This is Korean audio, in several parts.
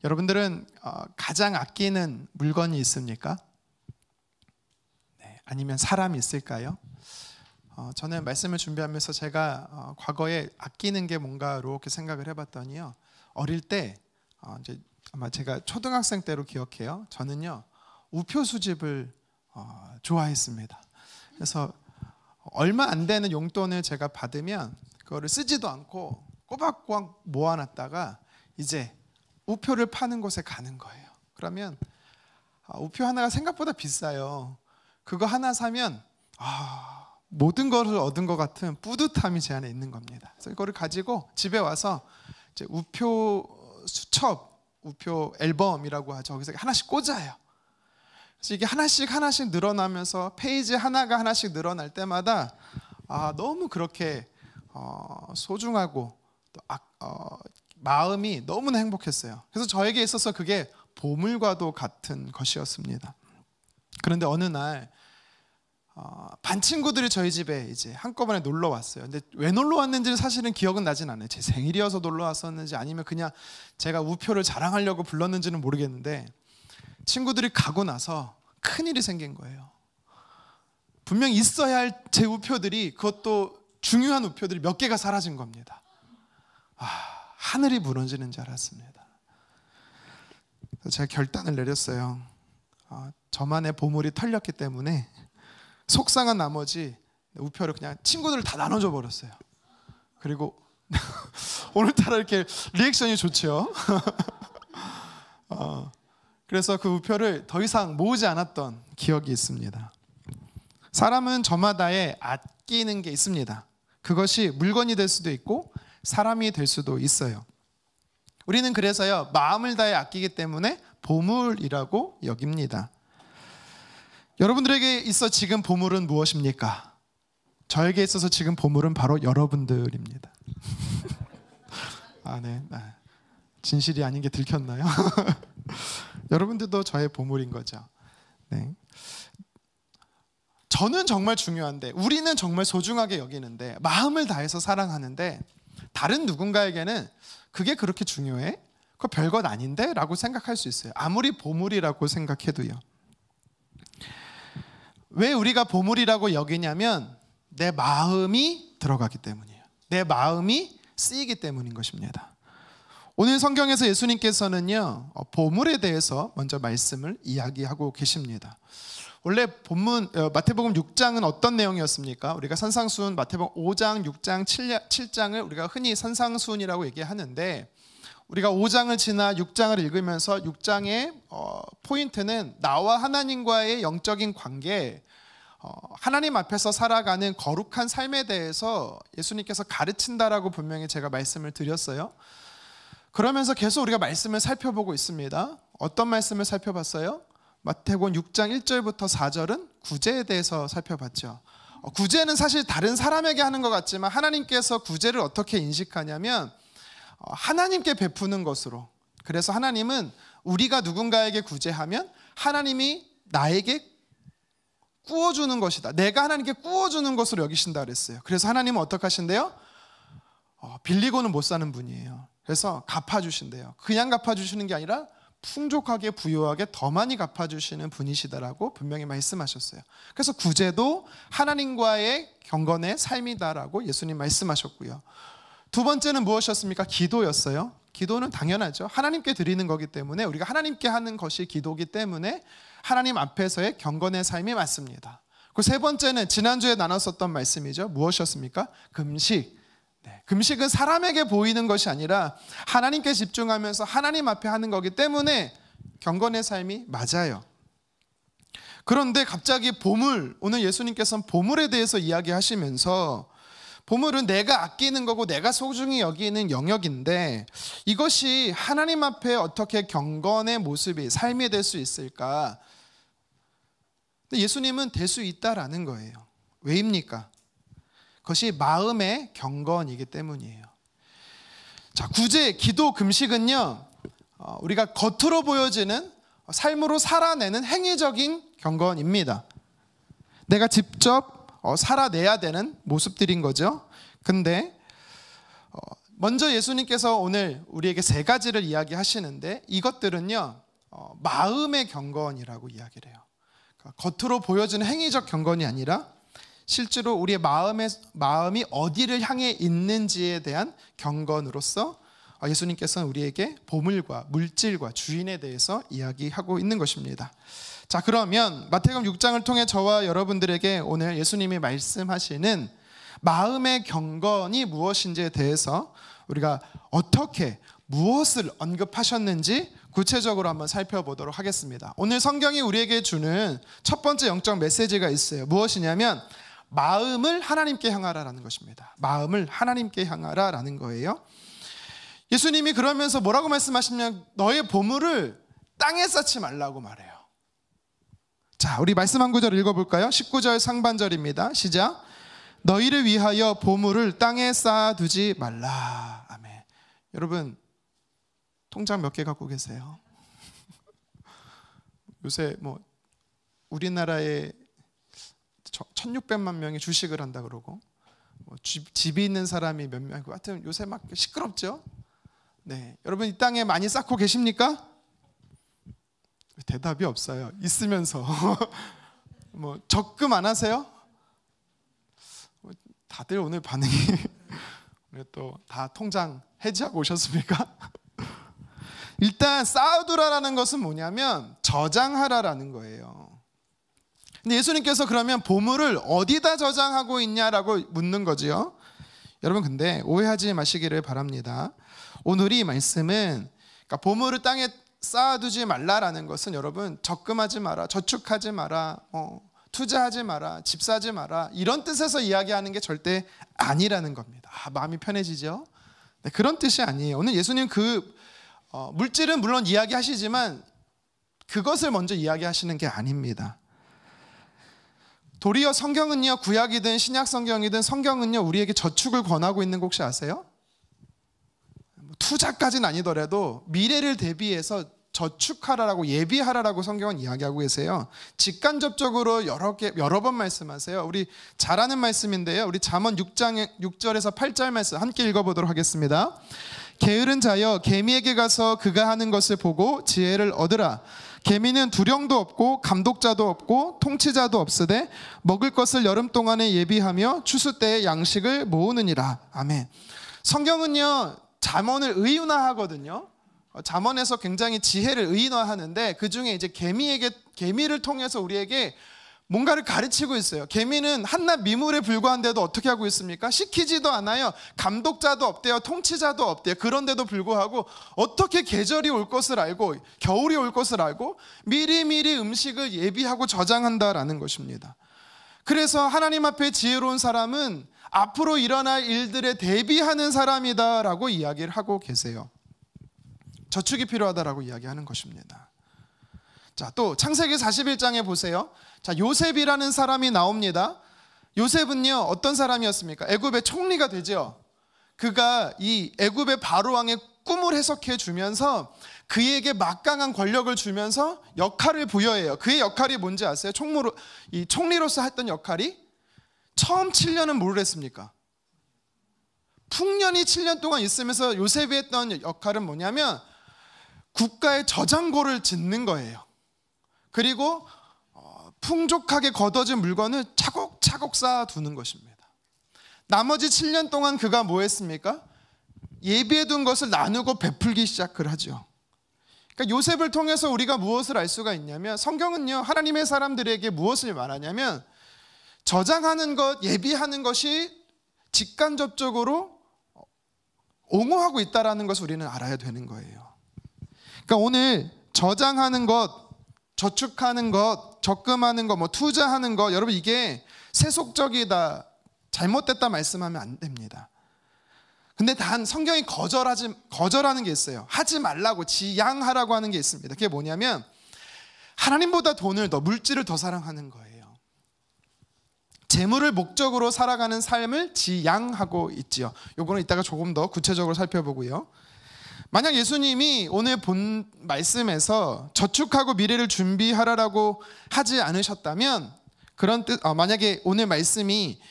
여러분들은 가장 아끼는 물건이 있습니까? 네, 아니면 사람이 있을까요? 저는 말씀을 준비하면서 제가 과거에 아끼는 게 뭔가로 이렇게 생각을 해봤더니요, 어릴 때 이제 아마 제가 초등학생 때로 기억해요. 저는요 우표 수집을 좋아했습니다. 그래서 얼마 안 되는 용돈을 제가 받으면 그거를 쓰지도 않고 꼬박꼬박 모아놨다가 이제 우표를 파는 곳에 가는 거예요. 그러면 우표 하나가 생각보다 비싸요. 그거 하나 사면 모든 것을 얻은 것 같은 뿌듯함이 제 안에 있는 겁니다. 그래서 이거를 가지고 집에 와서 이제 우표 수첩, 우표 앨범이라고 하죠. 거기서 하나씩 꽂아요. 그래서 이게 하나씩 늘어나면서 페이지 하나가 하나씩 늘어날 때마다 너무 그렇게 소중하고 또 마음이 너무나 행복했어요. 그래서 저에게 있어서 그게 보물과도 같은 것이었습니다. 그런데 어느 날 반 친구들이 저희 집에 이제 한꺼번에 놀러 왔어요. 근데 왜 놀러 왔는지는 사실은 기억은 나진 않아요. 제 생일이어서 놀러 왔었는지 아니면 그냥 제가 우표를 자랑하려고 불렀는지는 모르겠는데, 친구들이 가고 나서 큰일이 생긴 거예요. 분명히 있어야 할 제 우표들이, 그것도 중요한 우표들이 몇 개가 사라진 겁니다. 하늘이 무너지는 줄 알았습니다. 그래서 제가 결단을 내렸어요. 저만의 보물이 털렸기 때문에 속상한 나머지 우표를 그냥 친구들 다 나눠줘 버렸어요. 그리고 오늘따라 이렇게 리액션이 좋죠. 그래서 그 우표를 더 이상 모으지 않았던 기억이 있습니다. 사람은 저마다의 아끼는 게 있습니다. 그것이 물건이 될 수도 있고 사람이 될 수도 있어요. 우리는 그래서요, 마음을 다해 아끼기 때문에 보물이라고 여깁니다. 여러분들에게 있어 지금 보물은 무엇입니까? 저에게 있어서 지금 보물은 바로 여러분들입니다. 네. 진실이 아닌 게 들켰나요? 여러분들도 저의 보물인 거죠. 네. 저는 정말 중요한데, 우리는 정말 소중하게 여기는데, 마음을 다해서 사랑하는데, 다른 누군가에게는 그게 그렇게 중요해? 그거 별것 아닌데? 라고 생각할 수 있어요. 아무리 보물이라고 생각해도요. 왜 우리가 보물이라고 여기냐면 내 마음이 들어가기 때문이에요. 내 마음이 쓰이기 때문인 것입니다. 오늘 성경에서 예수님께서는요, 보물에 대해서 먼저 말씀을 이야기하고 계십니다. 원래 본문 마태복음 6장은 어떤 내용이었습니까? 우리가 산상수훈 마태복음 5장, 6장, 7장을 우리가 흔히 산상수훈이라고 얘기하는데, 우리가 5장을 지나 6장을 읽으면서 6장의 포인트는 나와 하나님과의 영적인 관계, 하나님 앞에서 살아가는 거룩한 삶에 대해서 예수님께서 가르친다라고 분명히 제가 말씀을 드렸어요. 그러면서 계속 우리가 말씀을 살펴보고 있습니다. 어떤 말씀을 살펴봤어요? 마태복음 6장 1절부터 4절은 구제에 대해서 살펴봤죠. 구제는 사실 다른 사람에게 하는 것 같지만 하나님께서 구제를 어떻게 인식하냐면 하나님께 베푸는 것으로. 그래서 하나님은 우리가 누군가에게 구제하면 하나님이 나에게 꾸어주는 것이다. 내가 하나님께 꾸어주는 것으로 여기신다 그랬어요. 그래서 하나님은 어떻게 하신대요? 빌리고는 못 사는 분이에요. 그래서 갚아주신대요. 그냥 갚아주시는 게 아니라 풍족하게 부유하게 더 많이 갚아주시는 분이시다라고 분명히 말씀하셨어요. 그래서 구제도 하나님과의 경건의 삶이다라고 예수님 말씀하셨고요. 두 번째는 무엇이었습니까? 기도였어요. 기도는 당연하죠. 하나님께 드리는 거기 때문에, 우리가 하나님께 하는 것이 기도기 때문에 하나님 앞에서의 경건의 삶이 맞습니다. 그 세 번째는 지난주에 나눴었던 말씀이죠. 무엇이었습니까? 금식. 금식은 사람에게 보이는 것이 아니라 하나님께 집중하면서 하나님 앞에 하는 거기 때문에 경건의 삶이 맞아요. 그런데 갑자기 보물, 오늘 예수님께서는 보물에 대해서 이야기하시면서, 보물은 내가 아끼는 거고 내가 소중히 여기는 영역인데 이것이 하나님 앞에 어떻게 경건의 모습이, 삶이 될 수 있을까? 근데 예수님은 될 수 있다라는 거예요. 왜입니까? 그것이 마음의 경건이기 때문이에요. 자, 구제, 기도, 금식은요, 우리가 겉으로 보여지는 삶으로 살아내는 행위적인 경건입니다. 내가 직접 살아내야 되는 모습들인 거죠. 근데 먼저 예수님께서 오늘 우리에게 세 가지를 이야기하시는데 이것들은요 마음의 경건이라고 이야기를 해요. 그러니까 겉으로 보여지는 행위적 경건이 아니라 실제로 우리의 마음이 어디를 향해 있는지에 대한 경건으로서 예수님께서는 우리에게 보물과 물질과 주인에 대해서 이야기하고 있는 것입니다. 자, 그러면 마태복음 6장을 통해 저와 여러분들에게 오늘 예수님이 말씀하시는 마음의 경건이 무엇인지에 대해서 우리가 어떻게 무엇을 언급하셨는지 구체적으로 한번 살펴보도록 하겠습니다. 오늘 성경이 우리에게 주는 첫 번째 영적 메시지가 있어요. 무엇이냐면 마음을 하나님께 향하라라는 것입니다. 마음을 하나님께 향하라라는 거예요. 예수님이 그러면서 뭐라고 말씀하시냐면 너의 보물을 땅에 쌓지 말라고 말해요. 자, 우리 말씀 한 구절 읽어볼까요? 19절 상반절입니다. 시작. 너희를 위하여 보물을 땅에 쌓아두지 말라. 아멘. 여러분 통장 몇 개 갖고 계세요? 요새 뭐 우리나라에 1600만 명이 주식을 한다 그러고 뭐 집이 있는 사람이 몇 명이고 하여튼 요새 막 시끄럽죠? 네, 여러분 이 땅에 많이 쌓고 계십니까? 대답이 없어요. 있으면서 뭐 적금 안 하세요? 다들 오늘 반응이 또 다 통장 해지하고 오셨습니까? 일단 쌓아두라라는 것은 뭐냐면 저장하라라는 거예요. 근데 예수님께서 그러면 보물을 어디다 저장하고 있냐라고 묻는 거지요. 여러분 근데 오해하지 마시기를 바랍니다. 오늘 이 말씀은 그러니까 보물을 땅에 쌓아두지 말라라는 것은 여러분 적금하지 마라, 저축하지 마라, 투자하지 마라, 집 사지 마라 이런 뜻에서 이야기하는 게 절대 아니라는 겁니다. 마음이 편해지죠? 네, 그런 뜻이 아니에요. 오늘 예수님 물질은 물론 이야기하시지만 그것을 먼저 이야기하시는 게 아닙니다. 도리어 성경은요, 구약이든 신약 성경이든 성경은요 우리에게 저축을 권하고 있는 거 혹시 아세요? 투자까지는 아니더라도 미래를 대비해서 저축하라라고 예비하라라고 성경은 이야기하고 계세요. 직간접적으로 여러 번 말씀하세요. 우리 잘 아는 말씀인데요. 우리 잠언 6장 6절에서 8절 말씀 함께 읽어보도록 하겠습니다. 게으른 자여 개미에게 가서 그가 하는 것을 보고 지혜를 얻으라. 개미는 두령도 없고 감독자도 없고 통치자도 없으되 먹을 것을 여름 동안에 예비하며 추수 때에 양식을 모으느니라. 아멘. 성경은요 잠언을 의인화하거든요. 잠언에서 굉장히 지혜를 의인화하는데 그 중에 이제 개미를 통해서 우리에게 뭔가를 가르치고 있어요. 개미는 한낱 미물에 불과한데도 어떻게 하고 있습니까? 시키지도 않아요. 감독자도 없대요. 통치자도 없대요. 그런데도 불구하고 어떻게 계절이 올 것을 알고 겨울이 올 것을 알고 미리미리 음식을 예비하고 저장한다라는 것입니다. 그래서 하나님 앞에 지혜로운 사람은 앞으로 일어날 일들에 대비하는 사람이다라고 이야기를 하고 계세요. 저축이 필요하다라고 이야기하는 것입니다. 자, 또 창세기 41장에 보세요. 자, 요셉이라는 사람이 나옵니다. 요셉은요 어떤 사람이었습니까? 애굽의 총리가 되죠. 그가 이 애굽의 바로 왕의 꿈을 해석해 주면서 그에게 막강한 권력을 주면서 역할을 부여해요. 그의 역할이 뭔지 아세요? 총리로서 했던 역할이 처음 7년은 뭘 했습니까? 풍년이 7년 동안 있으면서 요셉이 했던 역할은 뭐냐면 국가의 저장고를 짓는 거예요. 그리고 풍족하게 걷어진 물건을 차곡차곡 쌓아두는 것입니다. 나머지 7년 동안 그가 뭐 했습니까? 예비해둔 것을 나누고 베풀기 시작을 하죠. 그러니까 요셉을 통해서 우리가 무엇을 알 수가 있냐면 성경은요 하나님의 사람들에게 무엇을 말하냐면 저장하는 것, 예비하는 것이 직간접적으로 옹호하고 있다는 것을 우리는 알아야 되는 거예요. 그러니까 오늘 저장하는 것, 저축하는 것, 적금하는 것, 투자하는 것, 여러분 이게 세속적이다, 잘못됐다 말씀하면 안 됩니다. 근데 단 성경이 거절하는 게 있어요. 하지 말라고, 지양하라고 하는 게 있습니다. 그게 뭐냐면 하나님보다 돈을 더, 물질을 더 사랑하는 거예요. 재물을 목적으로 살아가는 삶을 지양하고 있지요. 요거는 이따가 조금 더 구체적으로 살펴보고요. 만약 예수님이 오늘 본 말씀에서 저축하고 미래를 준비하라라고 하지 않으셨다면 그런 뜻, 만약에 오늘 말씀이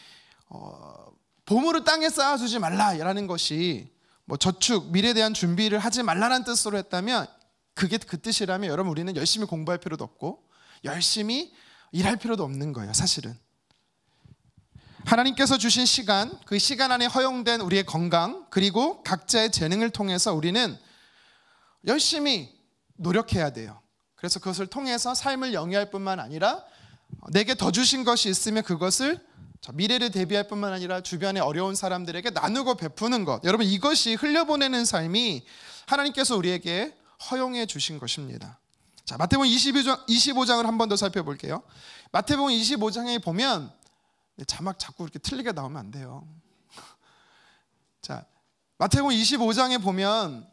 보물을 땅에 쌓아두지 말라라는 것이 뭐 저축, 미래에 대한 준비를 하지 말라는 뜻으로 했다면 그게 그 뜻이라면 여러분 우리는 열심히 공부할 필요도 없고 열심히 일할 필요도 없는 거예요. 사실은 하나님께서 주신 시간, 그 시간 안에 허용된 우리의 건강, 그리고 각자의 재능을 통해서 우리는 열심히 노력해야 돼요. 그래서 그것을 통해서 삶을 영위할 뿐만 아니라 내게 더 주신 것이 있으면 그것을 미래를 대비할 뿐만 아니라 주변의 어려운 사람들에게 나누고 베푸는 것, 여러분 이것이 흘려보내는 삶이 하나님께서 우리에게 허용해 주신 것입니다. 자, 마태복음 25장을 한 번 더 살펴볼게요. 마태복음 25장에 보면 자막 자꾸 이렇게 틀리게 나오면 안 돼요. 자, 마태복음 25장에 보면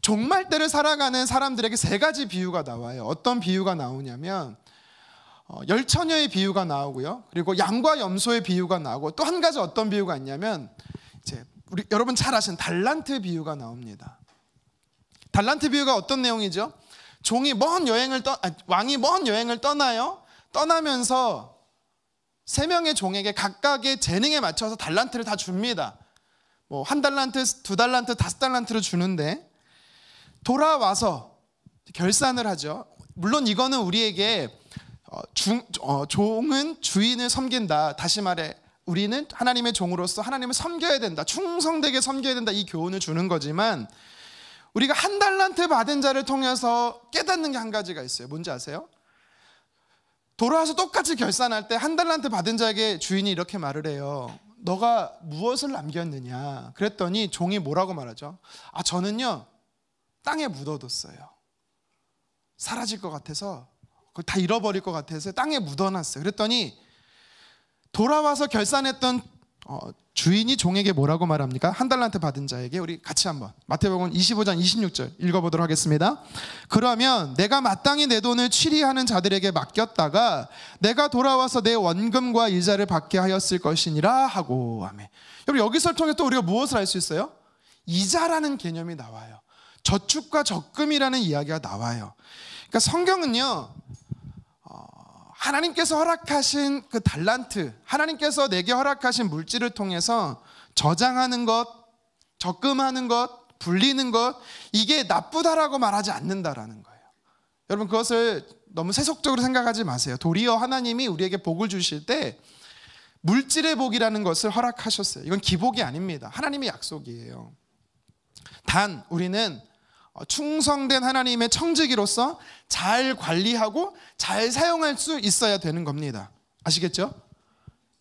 종말 때를 살아가는 사람들에게 세 가지 비유가 나와요. 어떤 비유가 나오냐면 열처녀의 비유가 나오고요. 그리고 양과 염소의 비유가 나오고 또 한 가지 어떤 비유가 있냐면 이제 여러분 잘 아시는 달란트 비유가 나옵니다. 달란트 비유가 어떤 내용이죠? 왕이 먼 여행을 떠나요. 떠나면서 세 명의 종에게 각각의 재능에 맞춰서 달란트를 다 줍니다. 뭐 1달란트, 2달란트, 5달란트를 주는데 돌아와서 결산을 하죠. 물론 이거는 우리에게 종은 주인을 섬긴다. 다시 말해 우리는 하나님의 종으로서 하나님을 섬겨야 된다. 충성되게 섬겨야 된다. 이 교훈을 주는 거지만 우리가 1달란트 받은 자를 통해서 깨닫는 게 한 가지가 있어요. 뭔지 아세요? 돌아와서 똑같이 결산할 때 1달란트 받은 자에게 주인이 이렇게 말을 해요. 너가 무엇을 남겼느냐? 그랬더니 종이 뭐라고 말하죠? 저는요 땅에 묻어뒀어요. 사라질 것 같아서 다 잃어버릴 것 같아서 땅에 묻어놨어요. 그랬더니 돌아와서 결산했던 주인이 종에게 뭐라고 말합니까? 1달란트 받은 자에게. 우리 같이 한번 마태복음 25장 26절 읽어보도록 하겠습니다. 그러면 내가 마땅히 내 돈을 취리하는 자들에게 맡겼다가 내가 돌아와서 내 원금과 이자를 받게 하였을 것이니라 하고. 아멘. 여러분 여기서 통해 또 우리가 무엇을 알 수 있어요? 이자라는 개념이 나와요. 저축과 적금이라는 이야기가 나와요. 그러니까 성경은요 하나님께서 허락하신 그 달란트, 하나님께서 내게 허락하신 물질을 통해서 저장하는 것, 적금하는 것, 불리는 것, 이게 나쁘다라고 말하지 않는다라는 거예요. 여러분 그것을 너무 세속적으로 생각하지 마세요. 도리어 하나님이 우리에게 복을 주실 때 물질의 복이라는 것을 허락하셨어요. 이건 기복이 아닙니다. 하나님의 약속이에요. 단 우리는 충성된 하나님의 청지기로서 잘 관리하고 잘 사용할 수 있어야 되는 겁니다. 아시겠죠?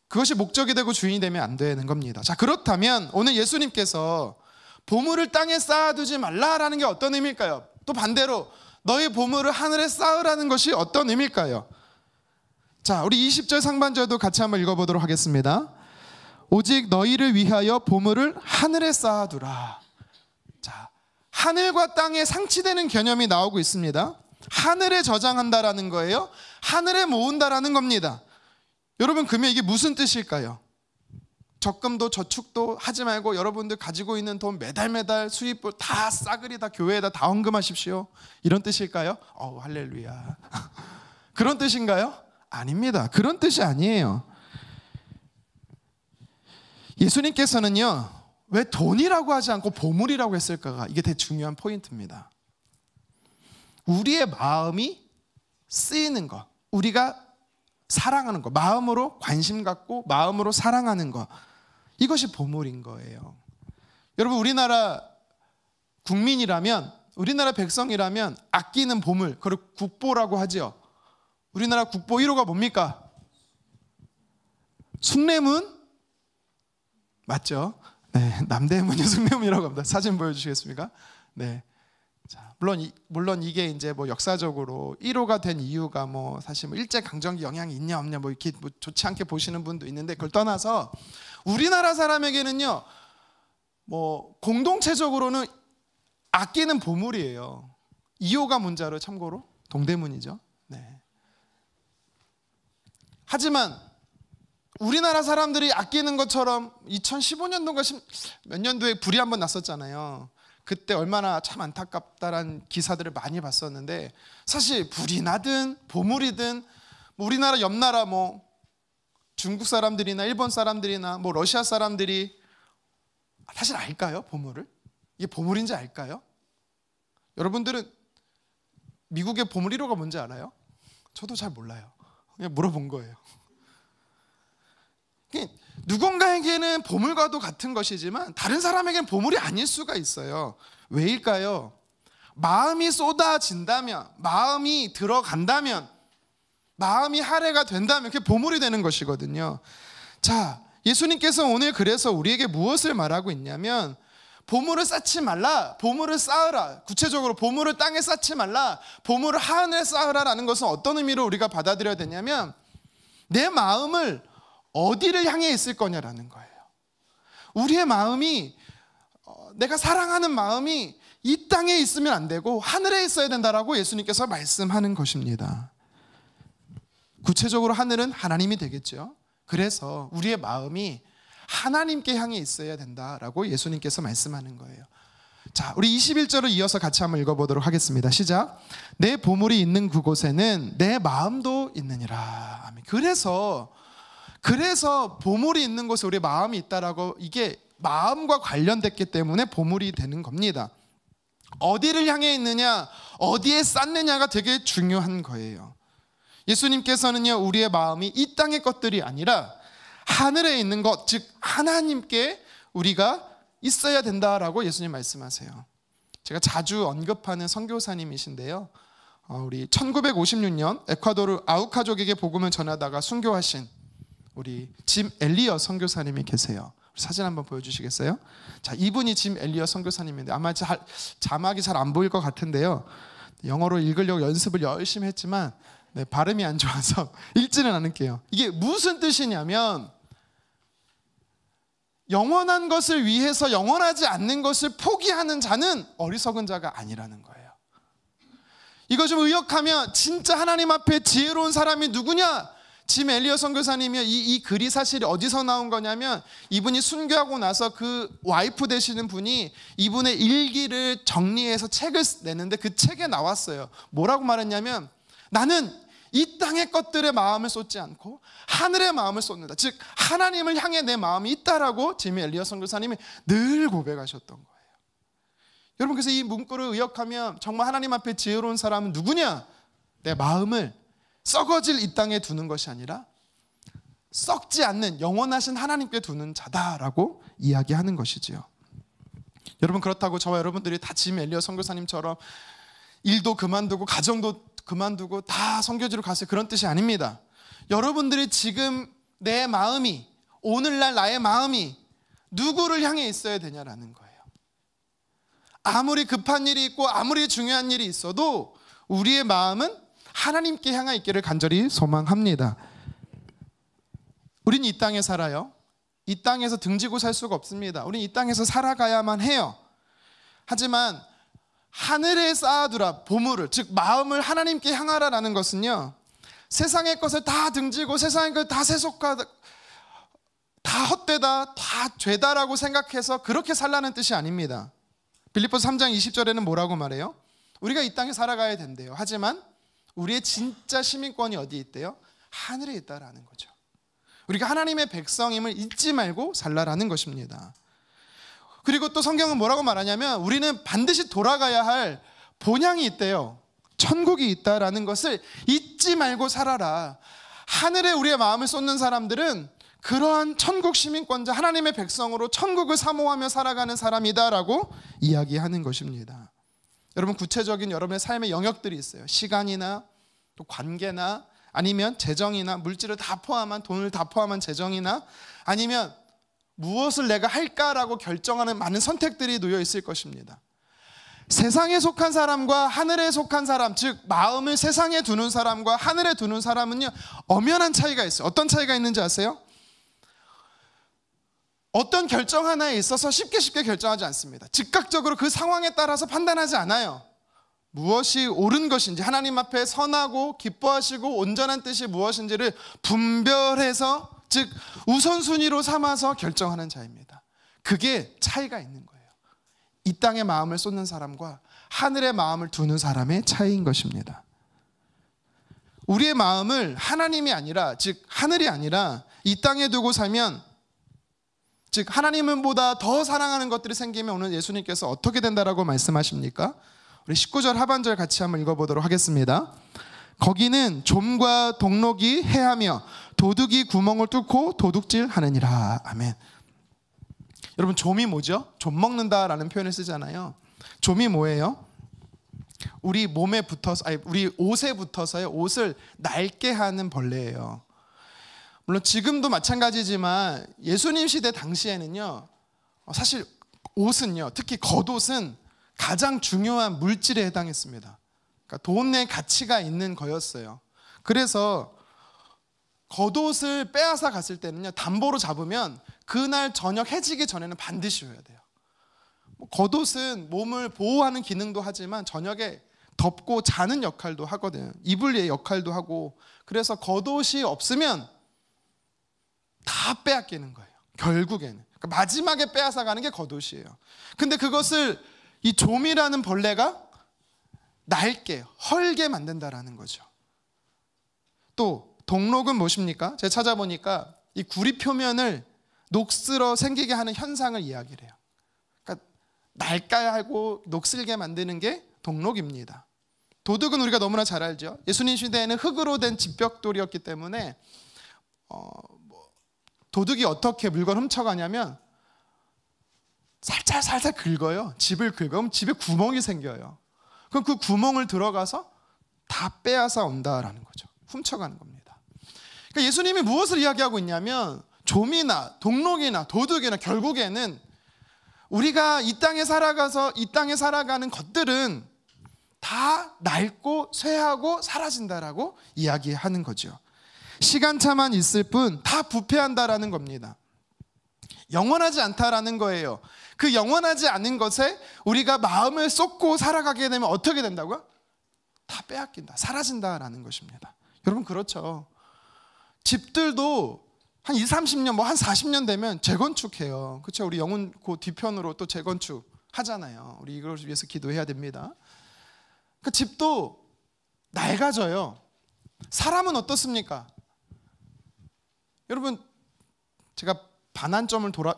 그것이 목적이 되고 주인이 되면 안 되는 겁니다. 자, 그렇다면 오늘 예수님께서 보물을 땅에 쌓아두지 말라라는 게 어떤 의미일까요? 또 반대로 너의 보물을 하늘에 쌓으라는 것이 어떤 의미일까요? 자, 우리 20절 상반절도 같이 한번 읽어보도록 하겠습니다. 오직 너희를 위하여 보물을 하늘에 쌓아두라. 자, 하늘과 땅에 상치되는 개념이 나오고 있습니다. 하늘에 저장한다라는 거예요. 하늘에 모은다라는 겁니다. 여러분 그러면 이게 무슨 뜻일까요? 적금도 저축도 하지 말고 여러분들 가지고 있는 돈 매달 수입을 다 싸그리 다 교회에다 다 헌금하십시오. 이런 뜻일까요? 할렐루야. 그런 뜻인가요? 아닙니다. 그런 뜻이 아니에요. 예수님께서는요 왜 돈이라고 하지 않고 보물이라고 했을까가 이게 되게 중요한 포인트입니다. 우리의 마음이 쓰이는 것, 우리가 사랑하는 것, 마음으로 관심 갖고 마음으로 사랑하는 것, 이것이 보물인 거예요. 여러분 우리나라 국민이라면, 우리나라 백성이라면 아끼는 보물, 그걸 국보라고 하죠. 우리나라 국보 1호가 뭡니까? 숭례문? 맞죠? 네, 남대문이 숭례문이라고 합니다. 사진 보여주시겠습니까? 네. 자, 물론 이게 이제 뭐 역사적으로 1호가 된 이유가 뭐 사실 뭐 일제 강점기 영향이 있냐 없냐 뭐 이렇게 뭐 좋지 않게 보시는 분도 있는데 그걸 떠나서 우리나라 사람에게는요 뭐 공동체적으로는 아끼는 보물이에요. 2호가 문자로 참고로 동대문이죠. 네. 하지만 우리나라 사람들이 아끼는 것처럼 2015년도인가 몇 년도에 불이 한번 났었잖아요. 그때 얼마나 참 안타깝다라는 기사들을 많이 봤었는데 사실 불이 나든 보물이든 뭐 우리나라 옆나라 뭐 중국 사람들이나 일본 사람들이나 뭐 러시아 사람들이 사실 알까요? 보물을? 이게 보물인지 알까요? 여러분들은 미국의 보물 1호가 뭔지 알아요? 저도 잘 몰라요. 그냥 물어본 거예요. 누군가에게는 보물과도 같은 것이지만 다른 사람에게는 보물이 아닐 수가 있어요. 왜일까요? 마음이 쏟아진다면, 마음이 들어간다면, 마음이 할애가 된다면 그게 보물이 되는 것이거든요. 자, 예수님께서 오늘 그래서 우리에게 무엇을 말하고 있냐면 보물을 쌓지 말라, 보물을 쌓으라. 구체적으로 보물을 땅에 쌓지 말라, 보물을 하늘에 쌓으라라는 것은 어떤 의미로 우리가 받아들여야 되냐면 내 마음을 어디를 향해 있을 거냐라는 거예요. 우리의 마음이, 내가 사랑하는 마음이 이 땅에 있으면 안 되고 하늘에 있어야 된다라고 예수님께서 말씀하는 것입니다. 구체적으로 하늘은 하나님이 되겠죠. 그래서 우리의 마음이 하나님께 향해 있어야 된다라고 예수님께서 말씀하는 거예요. 자, 우리 21절을 이어서 같이 한번 읽어보도록 하겠습니다. 시작. 내 보물이 있는 그곳에는 내 마음도 있느니라. 아멘. 그래서 보물이 있는 곳에 우리 마음이 있다라고, 이게 마음과 관련됐기 때문에 보물이 되는 겁니다. 어디를 향해 있느냐, 어디에 쌓느냐가 되게 중요한 거예요. 예수님께서는요, 우리의 마음이 이 땅의 것들이 아니라 하늘에 있는 것, 즉 하나님께 우리가 있어야 된다라고 예수님 말씀하세요. 제가 자주 언급하는 선교사님이신데요, 우리 1956년 에콰도르 아우카족에게 복음을 전하다가 순교하신 우리 짐 엘리엇 선교사님이 계세요. 사진 한번 보여주시겠어요? 자, 이분이 짐 엘리엇 선교사님인데 아마 자막이 잘 안 보일 것 같은데요, 영어로 읽으려고 연습을 열심히 했지만 발음이 안 좋아서 읽지는 않을게요. 이게 무슨 뜻이냐면 영원한 것을 위해서 영원하지 않는 것을 포기하는 자는 어리석은 자가 아니라는 거예요. 이거 좀 의역하면 진짜 하나님 앞에 지혜로운 사람이 누구냐? 짐 엘리엇 선교사님이 이 글이 사실 어디서 나온 거냐면 이분이 순교하고 나서 그 와이프 되시는 분이 이분의 일기를 정리해서 책을 내는데 그 책에 나왔어요. 뭐라고 말했냐면 나는 이 땅의 것들의 마음을 쏟지 않고 하늘의 마음을 쏟는다. 즉 하나님을 향해 내 마음이 있다라고 짐 엘리엇 선교사님이 늘 고백하셨던 거예요. 여러분, 그래서 이 문구를 의역하면 정말 하나님 앞에 지혜로운 사람은 누구냐? 내 마음을 썩어질 이 땅에 두는 것이 아니라 썩지 않는 영원하신 하나님께 두는 자다라고 이야기하는 것이지요. 여러분, 그렇다고 저와 여러분들이 다 짐 엘리엇 선교사님처럼 일도 그만두고 가정도 그만두고 다 선교지로 갔어요, 그런 뜻이 아닙니다. 여러분들이 지금 내 마음이, 오늘날 나의 마음이 누구를 향해 있어야 되냐라는 거예요. 아무리 급한 일이 있고 아무리 중요한 일이 있어도 우리의 마음은 하나님께 향해 있기를 간절히 소망합니다. 우린 이 땅에 살아요. 이 땅에서 등지고 살 수가 없습니다. 우린 이 땅에서 살아가야만 해요. 하지만 하늘에 쌓아두라, 보물을, 즉 마음을 하나님께 향하라라는 것은요, 세상의 것을 다 등지고 세상의 것을 다 세속하다, 다 헛되다, 다 죄다라고 생각해서 그렇게 살라는 뜻이 아닙니다. 빌립보서 3장 20절에는 뭐라고 말해요? 우리가 이 땅에 살아가야 된대요. 하지만 우리의 진짜 시민권이 어디에 있대요? 하늘에 있다라는 거죠. 우리가 하나님의 백성임을 잊지 말고 살라라는 것입니다. 그리고 또 성경은 뭐라고 말하냐면 우리는 반드시 돌아가야 할 본향이 있대요. 천국이 있다라는 것을 잊지 말고 살아라. 하늘에 우리의 마음을 쏟는 사람들은 그러한 천국 시민권자, 하나님의 백성으로 천국을 사모하며 살아가는 사람이다라고 이야기하는 것입니다. 여러분, 구체적인 여러분의 삶의 영역들이 있어요. 시간이나 또 관계나 아니면 재정이나 물질을 다 포함한, 돈을 다 포함한 재정이나 아니면 무엇을 내가 할까라고 결정하는 많은 선택들이 놓여 있을 것입니다. 세상에 속한 사람과 하늘에 속한 사람, 즉 마음을 세상에 두는 사람과 하늘에 두는 사람은요, 엄연한 차이가 있어요. 어떤 차이가 있는지 아세요? 어떤 결정 하나에 있어서 쉽게 결정하지 않습니다. 즉각적으로 그 상황에 따라서 판단하지 않아요. 무엇이 옳은 것인지, 하나님 앞에 선하고 기뻐하시고 온전한 뜻이 무엇인지를 분별해서, 즉 우선순위로 삼아서 결정하는 자입니다. 그게 차이가 있는 거예요. 이 땅의 마음을 쏟는 사람과 하늘의 마음을 두는 사람의 차이인 것입니다. 우리의 마음을 하나님이 아니라, 즉 하늘이 아니라 이 땅에 두고 살면 즉 하나님보다 더 사랑하는 것들이 생기면 오늘 예수님께서 어떻게 된다라고 말씀하십니까? 우리 19절 하반절 같이 한번 읽어보도록 하겠습니다. 거기는 좀과 동록이 해하며 도둑이 구멍을 뚫고 도둑질하느니라. 아멘. 여러분, 좀이 뭐죠? 좀 먹는다라는 표현을 쓰잖아요. 좀이 뭐예요? 우리 몸에 붙어서, 우리 옷에 붙어서요, 옷을 낡게 하는 벌레예요. 물론 지금도 마찬가지지만 예수님 시대 당시에는요, 사실 옷은요, 특히 겉옷은 가장 중요한 물질에 해당했습니다. 그러니까 돈의 가치가 있는 거였어요. 그래서 겉옷을 빼앗아 갔을 때는요, 담보로 잡으면 그날 저녁 해지기 전에는 반드시 줘야 돼요. 겉옷은 몸을 보호하는 기능도 하지만 저녁에 덮고 자는 역할도 하거든요. 이불의 역할도 하고. 그래서 겉옷이 없으면 다 빼앗기는 거예요, 결국에는. 그러니까 마지막에 빼앗아 가는 게 겉옷이에요. 근데 그것을 이 좀이라는 벌레가 낡게, 헐게 만든다라는 거죠. 또 동록은 무엇입니까? 제가 찾아보니까 이 구리 표면을 녹슬어 생기게 하는 현상을 이야기를 해요. 그러니까 낡아야 하고 녹슬게 만드는 게 동록입니다. 도둑은 우리가 너무나 잘 알죠. 예수님 시대에는 흙으로 된 집벽돌이었기 때문에 도둑이 어떻게 물건 훔쳐가냐면 살살 긁어요. 집을 긁으면 집에 구멍이 생겨요. 그럼 그 구멍을 들어가서 다 빼앗아 온다라는 거죠. 훔쳐가는 겁니다. 그러니까 예수님이 무엇을 이야기하고 있냐면 좀이나 동록이나 도둑이나 결국에는 우리가 이 땅에 살아가는 것들은 다 낡고 쇠하고 사라진다라고 이야기하는 거죠. 시간차만 있을 뿐 다 부패한다라는 겁니다. 영원하지 않다라는 거예요. 그 영원하지 않은 것에 우리가 마음을 쏟고 살아가게 되면 어떻게 된다고요? 다 빼앗긴다, 사라진다라는 것입니다. 여러분, 그렇죠. 집들도 한 20, 30년, 한 40년 되면 재건축해요. 그렇죠? 우리 영혼 그 뒤편으로 또 재건축 하잖아요. 우리 이걸 위해서 기도해야 됩니다. 그 집도 낡아져요. 사람은 어떻습니까? 여러분, 제가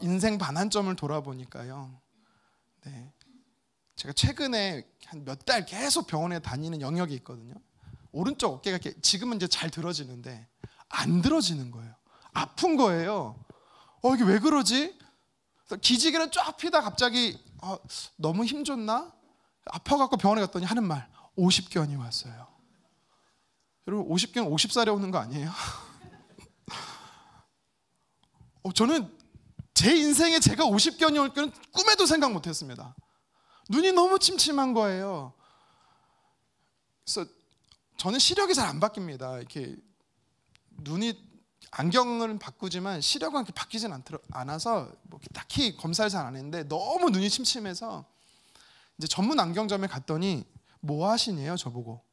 인생 반환점을 돌아보니까요. 네. 제가 최근에 한 몇 달 계속 병원에 다니는 영역이 있거든요. 오른쪽 어깨가 이렇게 지금은 이제 잘 들어지는데 안 들어지는 거예요. 아픈 거예요. 이게 왜 그러지? 기지개를 쫙 피다 갑자기 너무 힘줬나? 아파갖고 병원에 갔더니 하는 말, 50견이 왔어요. 여러분, 50견 50살에 오는 거 아니에요? 저는 제 인생에 제가 50견이 올 줄은 꿈에도 생각 못했습니다. 눈이 너무 침침한 거예요. 그래서 저는 시력이 잘 안 바뀝니다. 이렇게 눈이 안경을 바꾸지만 시력은 이렇게 바뀌진 않아서 딱히 검사를 잘 안 했는데 너무 눈이 침침해서 이제 전문 안경점에 갔더니 뭐 하시네요, 저보고.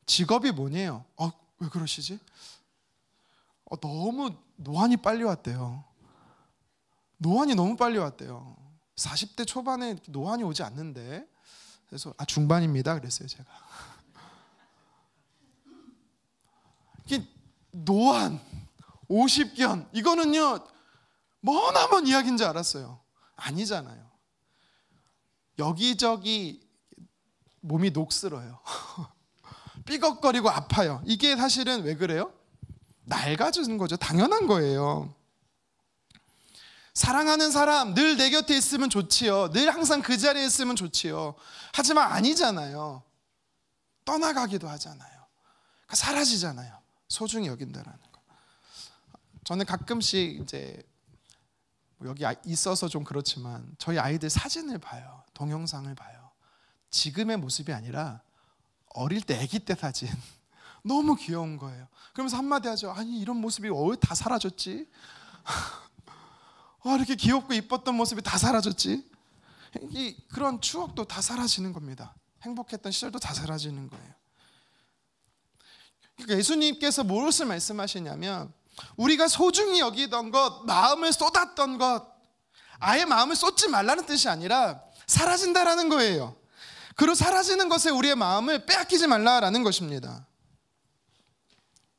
직업이 뭐냐요? 왜 그러시지? 너무 노안이 빨리 왔대요. 노안이 너무 빨리 왔대요. 40대 초반에 노안이 오지 않는데. 그래서 중반입니다 그랬어요, 제가. 이게 노안, 50견, 이거는요 머나먼 이야기인 줄 알았어요. 아니잖아요. 여기저기 몸이 녹슬어요. 삐걱거리고 아파요. 이게 사실은 왜 그래요? 낡아지는 거죠. 당연한 거예요. 사랑하는 사람 늘 내 곁에 있으면 좋지요. 늘 항상 그 자리에 있으면 좋지요. 하지만 아니잖아요. 떠나가기도 하잖아요. 그러니까 사라지잖아요. 소중히 여긴다라는 거. 저는 가끔씩 이제 여기 있어서 좀 그렇지만 저희 아이들 사진을 봐요. 동영상을 봐요. 지금의 모습이 아니라 어릴 때, 아기 때 사진. 너무 귀여운 거예요. 그러면서 한마디 하죠. 아니, 이런 모습이 왜 다 사라졌지? 이렇게 귀엽고 이뻤던 모습이 다 사라졌지? 그런 추억도 다 사라지는 겁니다. 행복했던 시절도 다 사라지는 거예요. 그러니까 예수님께서 무엇을 말씀하시냐면 우리가 소중히 여기던 것, 마음을 쏟았던 것, 아예 마음을 쏟지 말라는 뜻이 아니라 사라진다라는 거예요. 그리고 사라지는 것에 우리의 마음을 빼앗기지 말라라는 것입니다.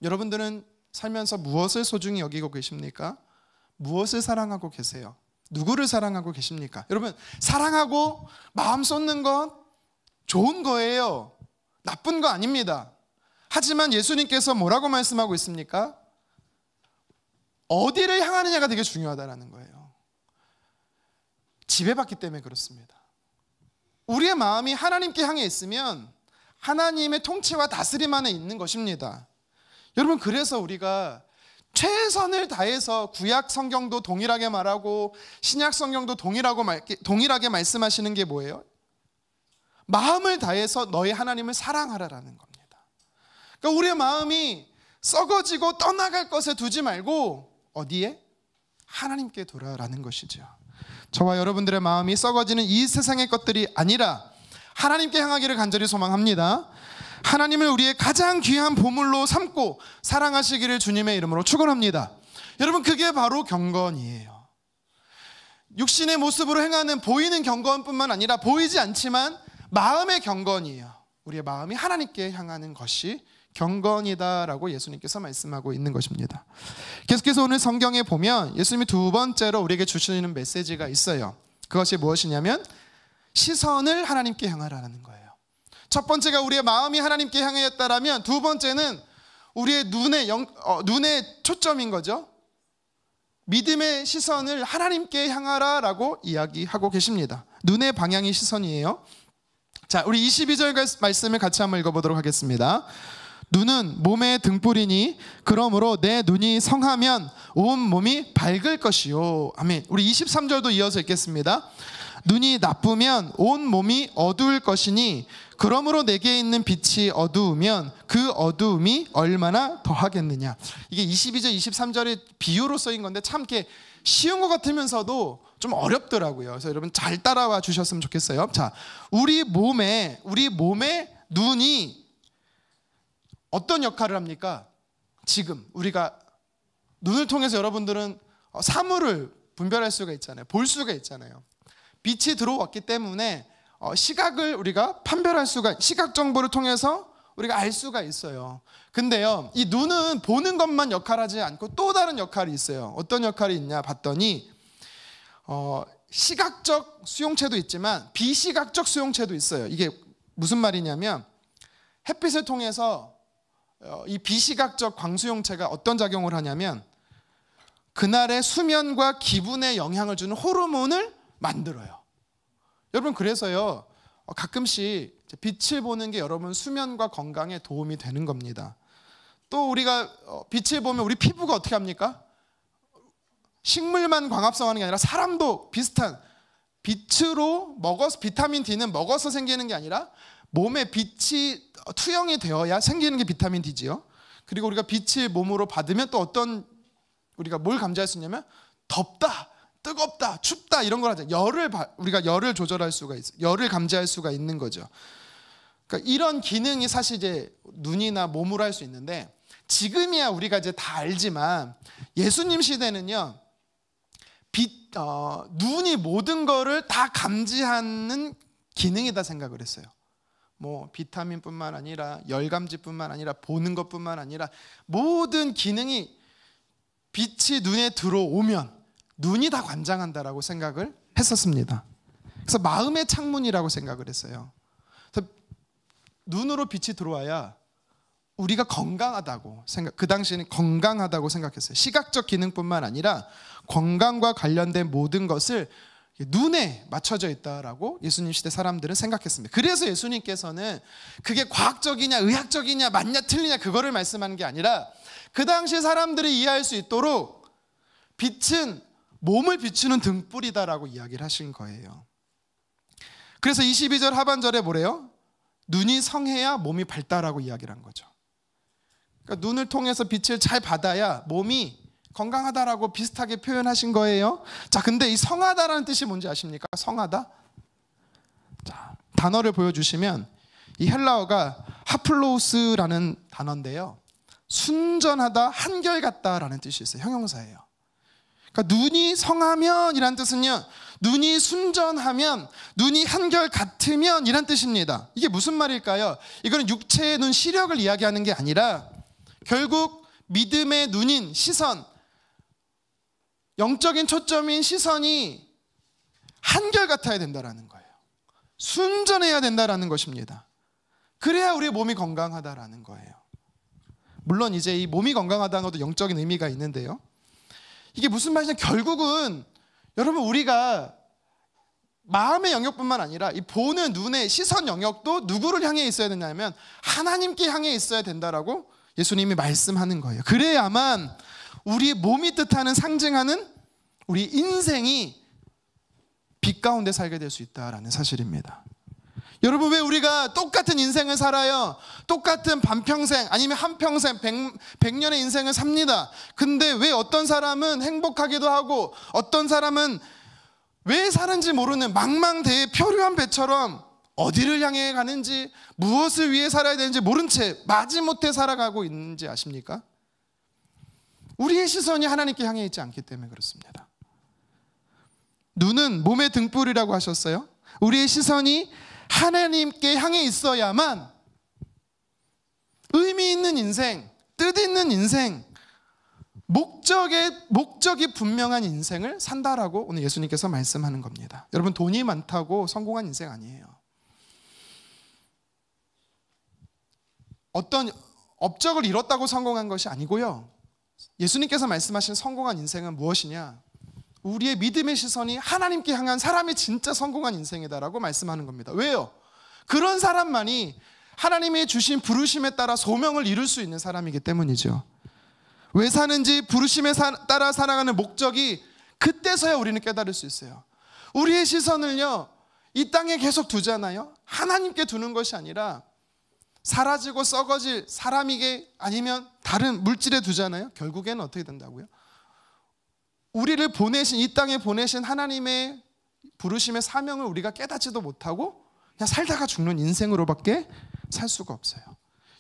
여러분들은 살면서 무엇을 소중히 여기고 계십니까? 무엇을 사랑하고 계세요? 누구를 사랑하고 계십니까? 여러분, 사랑하고 마음 쏟는 건 좋은 거예요. 나쁜 거 아닙니다. 하지만 예수님께서 뭐라고 말씀하고 있습니까? 어디를 향하느냐가 되게 중요하다는 거예요. 지배받기 때문에 그렇습니다. 우리의 마음이 하나님께 향해 있으면 하나님의 통치와 다스림 안에 있는 것입니다. 여러분, 그래서 우리가 최선을 다해서 구약 성경도 동일하게 말하고 신약 성경도 동일하게 말씀하시는 게 뭐예요? 마음을 다해서 너의 하나님을 사랑하라라는 겁니다. 그러니까 우리의 마음이 썩어지고 떠나갈 것에 두지 말고 어디에? 하나님께 두라라는 것이죠. 저와 여러분들의 마음이 썩어지는 이 세상의 것들이 아니라 하나님께 향하기를 간절히 소망합니다. 하나님을 우리의 가장 귀한 보물로 삼고 사랑하시기를 주님의 이름으로 축원합니다. 여러분, 그게 바로 경건이에요. 육신의 모습으로 행하는 보이는 경건뿐만 아니라 보이지 않지만 마음의 경건이에요. 우리의 마음이 하나님께 향하는 것이 경건이다라고 예수님께서 말씀하고 있는 것입니다. 계속해서 오늘 성경에 보면 예수님이 두 번째로 우리에게 주시는 메시지가 있어요. 그것이 무엇이냐면 시선을 하나님께 향하라는 거예요. 첫 번째가 우리의 마음이 하나님께 향하였다라면 두 번째는 우리의 눈의 초점인 거죠. 믿음의 시선을 하나님께 향하라라고 이야기하고 계십니다. 눈의 방향이 시선이에요. 자, 우리 22절 말씀을 같이 한번 읽어보도록 하겠습니다. 눈은 몸의 등불이니 그러므로 내 눈이 성하면 온 몸이 밝을 것이요. 아멘. 우리 23절도 이어서 읽겠습니다. 눈이 나쁘면 온 몸이 어두울 것이니 그러므로 내게 있는 빛이 어두우면 그 어두움이 얼마나 더하겠느냐. 이게 22절 23절의 비유로 쓰인 건데 참 이렇게 쉬운 것 같으면서도 좀 어렵더라고요. 그래서 여러분 잘 따라와 주셨으면 좋겠어요. 자, 우리 몸에 눈이 어떤 역할을 합니까? 지금 우리가 눈을 통해서 여러분들은 사물을 분별할 수가 있잖아요. 볼 수가 있잖아요. 빛이 들어왔기 때문에 시각을 우리가 시각 정보를 통해서 우리가 알 수가 있어요. 근데요, 이 눈은 보는 것만 역할하지 않고 또 다른 역할이 있어요. 어떤 역할이 있냐 봤더니 시각적 수용체도 있지만 비시각적 수용체도 있어요. 이게 무슨 말이냐면 햇빛을 통해서 이 비시각적 광수용체가 어떤 작용을 하냐면 그날의 수면과 기분에 영향을 주는 호르몬을 만들어요. 여러분, 그래서요 가끔씩 빛을 보는 게 여러분 수면과 건강에 도움이 되는 겁니다. 또 우리가 빛을 보면 우리 피부가 어떻게 합니까? 식물만 광합성하는 게 아니라 사람도 비슷한 빛으로 비타민 D는 먹어서 생기는 게 아니라 몸에 빛이 투영이 되어야 생기는 게 비타민 D지요. 그리고 우리가 빛을 몸으로 받으면 또 우리가 뭘 감지할 수 있냐면 덥다, 뜨겁다, 춥다 이런 걸 하죠. 우리가 열을 조절할 수가 있어요. 열을 감지할 수가 있는 거죠. 그러니까 이런 기능이 사실 이제 눈이나 몸으로 할 수 있는데 지금이야 우리가 이제 다 알지만 예수님 시대는요 눈이 모든 거를 다 감지하는 기능이다 생각을 했어요. 뭐 비타민뿐만 아니라 열감지뿐만 아니라 보는 것뿐만 아니라 모든 기능이 빛이 눈에 들어오면 눈이 다 관장한다라고 생각을 했었습니다. 그래서 마음의 창문이라고 생각을 했어요. 그래서 눈으로 빛이 들어와야 우리가 건강하다고 그 당시에는 건강하다고 생각했어요. 시각적 기능뿐만 아니라 건강과 관련된 모든 것을 눈에 맞춰져 있다라고 예수님 시대 사람들은 생각했습니다. 그래서 예수님께서는 그게 과학적이냐 의학적이냐 맞냐 틀리냐 그거를 말씀하는 게 아니라 그 당시 사람들이 이해할 수 있도록 빛은 몸을 비추는 등불이다라고 이야기를 하신 거예요. 그래서 22절 하반절에 뭐래요? 눈이 성해야 몸이 밝다라고 이야기를 한 거죠. 그러니까 눈을 통해서 빛을 잘 받아야 몸이 건강하다라고 비슷하게 표현하신 거예요. 자, 근데 이 성하다라는 뜻이 뭔지 아십니까? 성하다? 자, 단어를 보여주시면 이 헬라어가 하플로우스라는 단어인데요. 순전하다, 한결같다라는 뜻이 있어요. 형용사예요. 그러니까 눈이 성하면 이란 뜻은요. 눈이 순전하면, 눈이 한결같으면 이란 뜻입니다. 이게 무슨 말일까요? 이거는 육체의 눈, 시력을 이야기하는 게 아니라 결국 믿음의 눈인 시선, 영적인 초점인 시선이 한결같아야 된다라는 거예요. 순전해야 된다라는 것입니다. 그래야 우리의 몸이 건강하다라는 거예요. 물론 이제 이 몸이 건강하다는 것도 영적인 의미가 있는데요. 이게 무슨 말이냐, 결국은 여러분 우리가 마음의 영역뿐만 아니라 이 보는 눈의 시선 영역도 누구를 향해 있어야 되냐면 하나님께 향해 있어야 된다라고 예수님이 말씀하는 거예요. 그래야만 우리 몸이 뜻하는, 상징하는 우리 인생이 빛 가운데 살게 될 수 있다라는 사실입니다. 여러분, 왜 우리가 똑같은 인생을 살아요? 똑같은 반평생 아니면 한평생 100년의 인생을 삽니다. 근데 왜 어떤 사람은 행복하기도 하고 어떤 사람은 왜 사는지 모르는 망망대해 표류한 배처럼 어디를 향해 가는지, 무엇을 위해 살아야 되는지 모른 채 마지못해 살아가고 있는지 아십니까? 우리의 시선이 하나님께 향해 있지 않기 때문에 그렇습니다. 눈은 몸의 등불이라고 하셨어요. 우리의 시선이 하나님께 향해 있어야만 의미 있는 인생, 뜻 있는 인생, 목적이 분명한 인생을 산다라고 오늘 예수님께서 말씀하는 겁니다. 여러분, 돈이 많다고 성공한 인생 아니에요. 어떤 업적을 이뤘다고 성공한 것이 아니고요. 예수님께서 말씀하신 성공한 인생은 무엇이냐? 우리의 믿음의 시선이 하나님께 향한 사람이 진짜 성공한 인생이다라고 말씀하는 겁니다. 왜요? 그런 사람만이 하나님이 주신 부르심에 따라 소명을 이룰 수 있는 사람이기 때문이죠. 왜 사는지, 부르심에 따라 살아가는 목적이 그때서야 우리는 깨달을 수 있어요. 우리의 시선을요, 이 땅에 계속 두잖아요. 하나님께 두는 것이 아니라 사라지고 썩어질 사람에게 아니면 다른 물질에 두잖아요. 결국에는 어떻게 된다고요? 우리를 보내신, 이 땅에 보내신 하나님의 부르심의 사명을 우리가 깨닫지도 못하고 그냥 살다가 죽는 인생으로밖에 살 수가 없어요.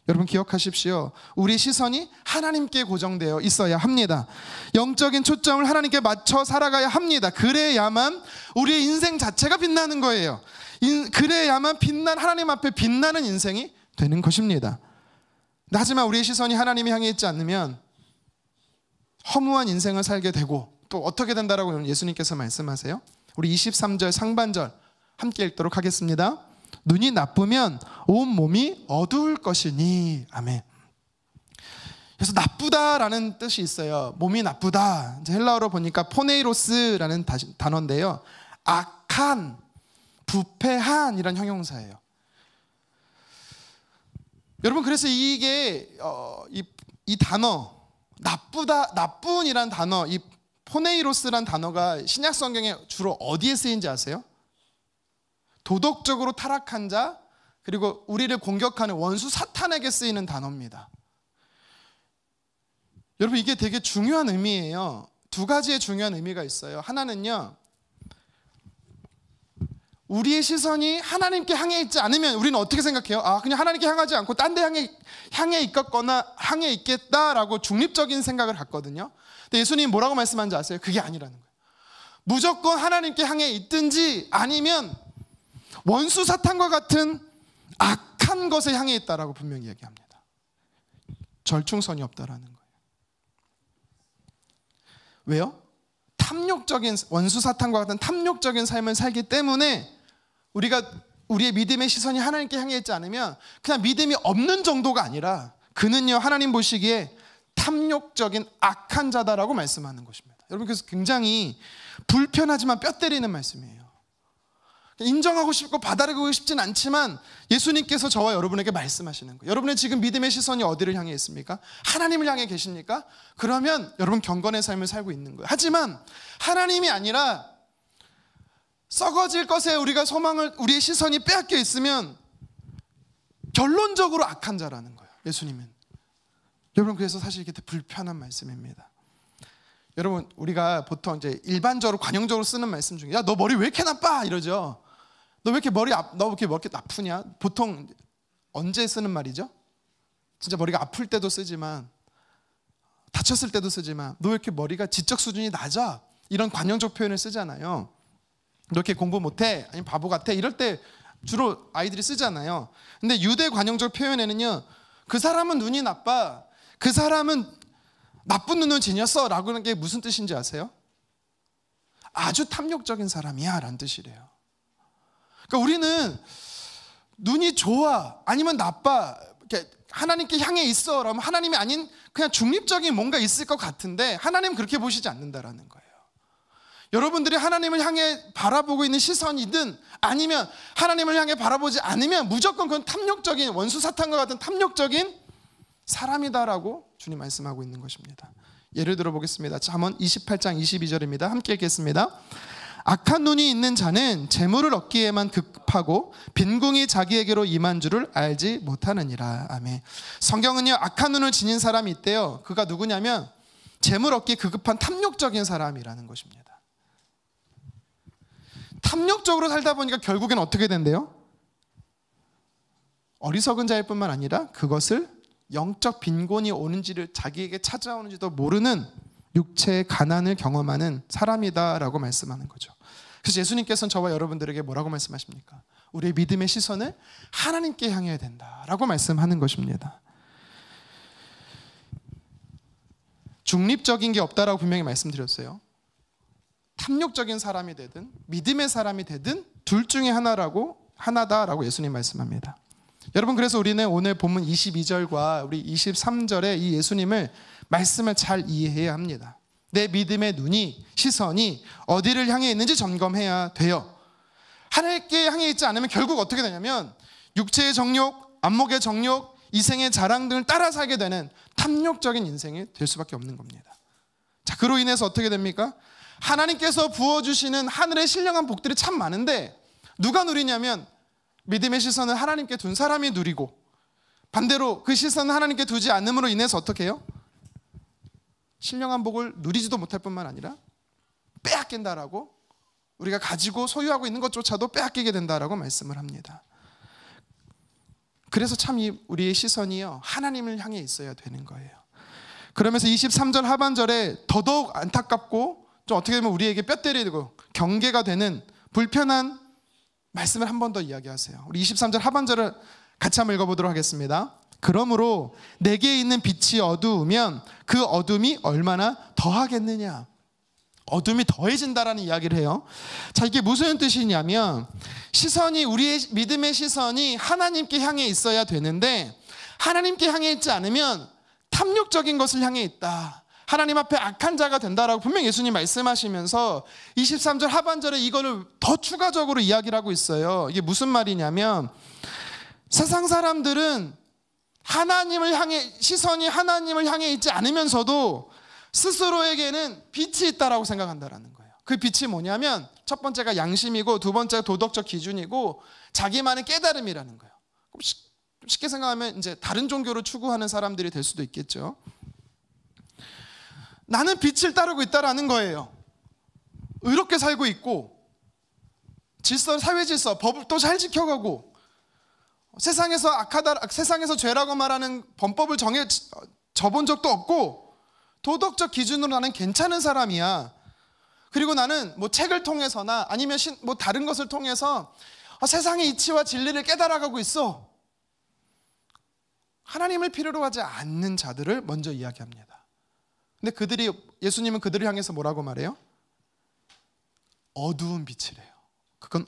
여러분, 기억하십시오. 우리 시선이 하나님께 고정되어 있어야 합니다. 영적인 초점을 하나님께 맞춰 살아가야 합니다. 그래야만 우리의 인생 자체가 빛나는 거예요. 그래야만 하나님 앞에 빛나는 인생이 되는 것입니다. 하지만 우리의 시선이 하나님이 향해 있지 않으면 허무한 인생을 살게 되고, 또 어떻게 된다라고 예수님께서 말씀하세요. 우리 23절 상반절 함께 읽도록 하겠습니다. 눈이 나쁘면 온 몸이 어두울 것이니. 아멘. 그래서 나쁘다라는 뜻이 있어요. 몸이 나쁘다. 이제 헬라어로 보니까 포네이로스라는 단어인데요. 악한, 부패한 이런 형용사예요. 여러분, 그래서 이게 이 단어 나쁘다, 나쁜이란 단어, 이 포네이로스란 단어가 신약 성경에 주로 어디에 쓰인지 아세요? 도덕적으로 타락한 자, 그리고 우리를 공격하는 원수 사탄에게 쓰이는 단어입니다. 여러분, 이게 되게 중요한 의미예요. 두 가지의 중요한 의미가 있어요. 하나는요, 우리의 시선이 하나님께 향해 있지 않으면 우리는 어떻게 생각해요? 그냥 하나님께 향하지 않고 딴 데 향해 있겠거나 향해 있겠다라고 중립적인 생각을 갖거든요. 근데 예수님이 뭐라고 말씀하는지 아세요? 그게 아니라는 거예요. 무조건 하나님께 향해 있든지 아니면 원수 사탄과 같은 악한 것에 향해 있다라고 분명히 얘기합니다. 절충선이 없다라는 거예요. 왜요? 탐욕적인, 원수 사탄과 같은 탐욕적인 삶을 살기 때문에 우리의 믿음의 시선이 하나님께 향해 있지 않으면 그냥 믿음이 없는 정도가 아니라 그는요, 하나님 보시기에 탐욕적인 악한 자다라고 말씀하는 것입니다. 여러분, 그래서 굉장히 불편하지만 뼈 때리는 말씀이에요. 인정하고 싶고 받아들이고 싶진 않지만 예수님께서 저와 여러분에게 말씀하시는 거예요. 여러분의 지금 믿음의 시선이 어디를 향해 있습니까? 하나님을 향해 계십니까? 그러면 여러분 경건의 삶을 살고 있는 거예요. 하지만 하나님이 아니라 썩어질 것에 우리의 시선이 빼앗겨 있으면 결론적으로 악한 자라는 거예요. 예수님은. 여러분, 그래서 사실 이게 되게 불편한 말씀입니다. 여러분, 우리가 보통 이제 일반적으로 관용적으로 쓰는 말씀 중에, 야, 너 머리 왜 이렇게 나빠? 이러죠. 너 왜 이렇게 머리 아프냐? 보통 언제 쓰는 말이죠? 진짜 머리가 아플 때도 쓰지만, 다쳤을 때도 쓰지만, 너 왜 이렇게 머리가 지적 수준이 낮아? 이런 관용적 표현을 쓰잖아요. 너 이렇게 공부 못해? 아니면 바보 같아? 이럴 때 주로 아이들이 쓰잖아요. 근데 유대 관용적 표현에는요, 그 사람은 눈이 나빠, 그 사람은 나쁜 눈을 지녔어 라고 하는 게 무슨 뜻인지 아세요? 아주 탐욕적인 사람이야 라는 뜻이래요. 그러니까 우리는 눈이 좋아 아니면 나빠, 하나님께 향해 있어 라면 하나님이 아닌 그냥 중립적인 뭔가 있을 것 같은데 하나님은 그렇게 보시지 않는다라는 거예요. 여러분들이 하나님을 향해 바라보고 있는 시선이든 아니면 하나님을 향해 바라보지 않으면 무조건 그건 탐욕적인, 원수 사탄과 같은 탐욕적인 사람이다라고 주님 말씀하고 있는 것입니다. 예를 들어 보겠습니다. 잠언 28장 22절입니다. 함께 읽겠습니다. 악한 눈이 있는 자는 재물을 얻기에만 급하고 빈궁이 자기에게로 임한 줄을 알지 못하느니라. 아멘. 성경은요, 악한 눈을 지닌 사람이 있대요. 그가 누구냐면 재물 얻기에 급급한 탐욕적인 사람이라는 것입니다. 탐욕적으로 살다 보니까 결국엔 어떻게 된대요? 어리석은 자일 뿐만 아니라 그것을 영적 빈곤이 오는지를 자기에게 찾아오는지도 모르는 육체의 가난을 경험하는 사람이다라고 말씀하는 거죠. 그래서 예수님께서는 저와 여러분들에게 뭐라고 말씀하십니까? 우리의 믿음의 시선을 하나님께 향해야 된다라고 말씀하는 것입니다. 중립적인 게 없다라고 분명히 말씀드렸어요. 탐욕적인 사람이 되든 믿음의 사람이 되든 둘 중에 하나다라고 예수님 말씀합니다. 여러분, 그래서 우리는 오늘 본문 22절과 우리 23절의 이 예수님을 말씀을 잘 이해해야 합니다. 내 믿음의 눈이, 시선이 어디를 향해 있는지 점검해야 돼요. 하나님께 향해 있지 않으면 결국 어떻게 되냐면 육체의 정욕, 안목의 정욕, 이생의 자랑 등을 따라 살게 되는 탐욕적인 인생이 될 수밖에 없는 겁니다. 자, 그로 인해서 어떻게 됩니까? 하나님께서 부어주시는 하늘의 신령한 복들이 참 많은데 누가 누리냐면 믿음의 시선을 하나님께 둔 사람이 누리고, 반대로 그 시선을 하나님께 두지 않음으로 인해서 어떻게 해요? 신령한 복을 누리지도 못할 뿐만 아니라 빼앗긴다라고, 우리가 가지고 소유하고 있는 것조차도 빼앗기게 된다라고 말씀을 합니다. 그래서 참 우리의 시선이요, 하나님을 향해 있어야 되는 거예요. 그러면서 23절 하반절에 더더욱 안타깝고 좀 어떻게 보면 우리에게 뼈 때리고 경계가 되는 불편한 말씀을 한 번 더 이야기하세요. 우리 23절 하반절을 같이 한번 읽어보도록 하겠습니다. 그러므로 내게 있는 빛이 어두우면 그 어둠이 얼마나 더하겠느냐. 어둠이 더해진다라는 이야기를 해요. 자, 이게 무슨 뜻이냐면 시선이, 우리의 믿음의 시선이 하나님께 향해 있어야 되는데 하나님께 향해 있지 않으면 탐욕적인 것을 향해 있다, 하나님 앞에 악한 자가 된다라고 분명히 예수님 말씀하시면서 23절 하반절에 이거를 더 추가적으로 이야기를 하고 있어요. 이게 무슨 말이냐면 세상 사람들은 하나님을 향해, 시선이 하나님을 향해 있지 않으면서도 스스로에게는 빛이 있다라고 생각한다라는 거예요. 그 빛이 뭐냐면 첫 번째가 양심이고 두 번째가 도덕적 기준이고 자기만의 깨달음이라는 거예요. 쉽게 생각하면 이제 다른 종교를 추구하는 사람들이 될 수도 있겠죠. 나는 빛을 따르고 있다라는 거예요. 의롭게 살고 있고 질서, 사회 질서, 법도 잘 지켜가고 세상에서 악하다, 세상에서 죄라고 말하는 범법을 접은 적도 없고 도덕적 기준으로 나는 괜찮은 사람이야. 그리고 나는 뭐 책을 통해서나 아니면 뭐 다른 것을 통해서 세상의 이치와 진리를 깨달아가고 있어. 하나님을 필요로 하지 않는 자들을 먼저 이야기합니다. 근데 예수님은 그들을 향해서 뭐라고 말해요? 어두운 빛이래요. 그건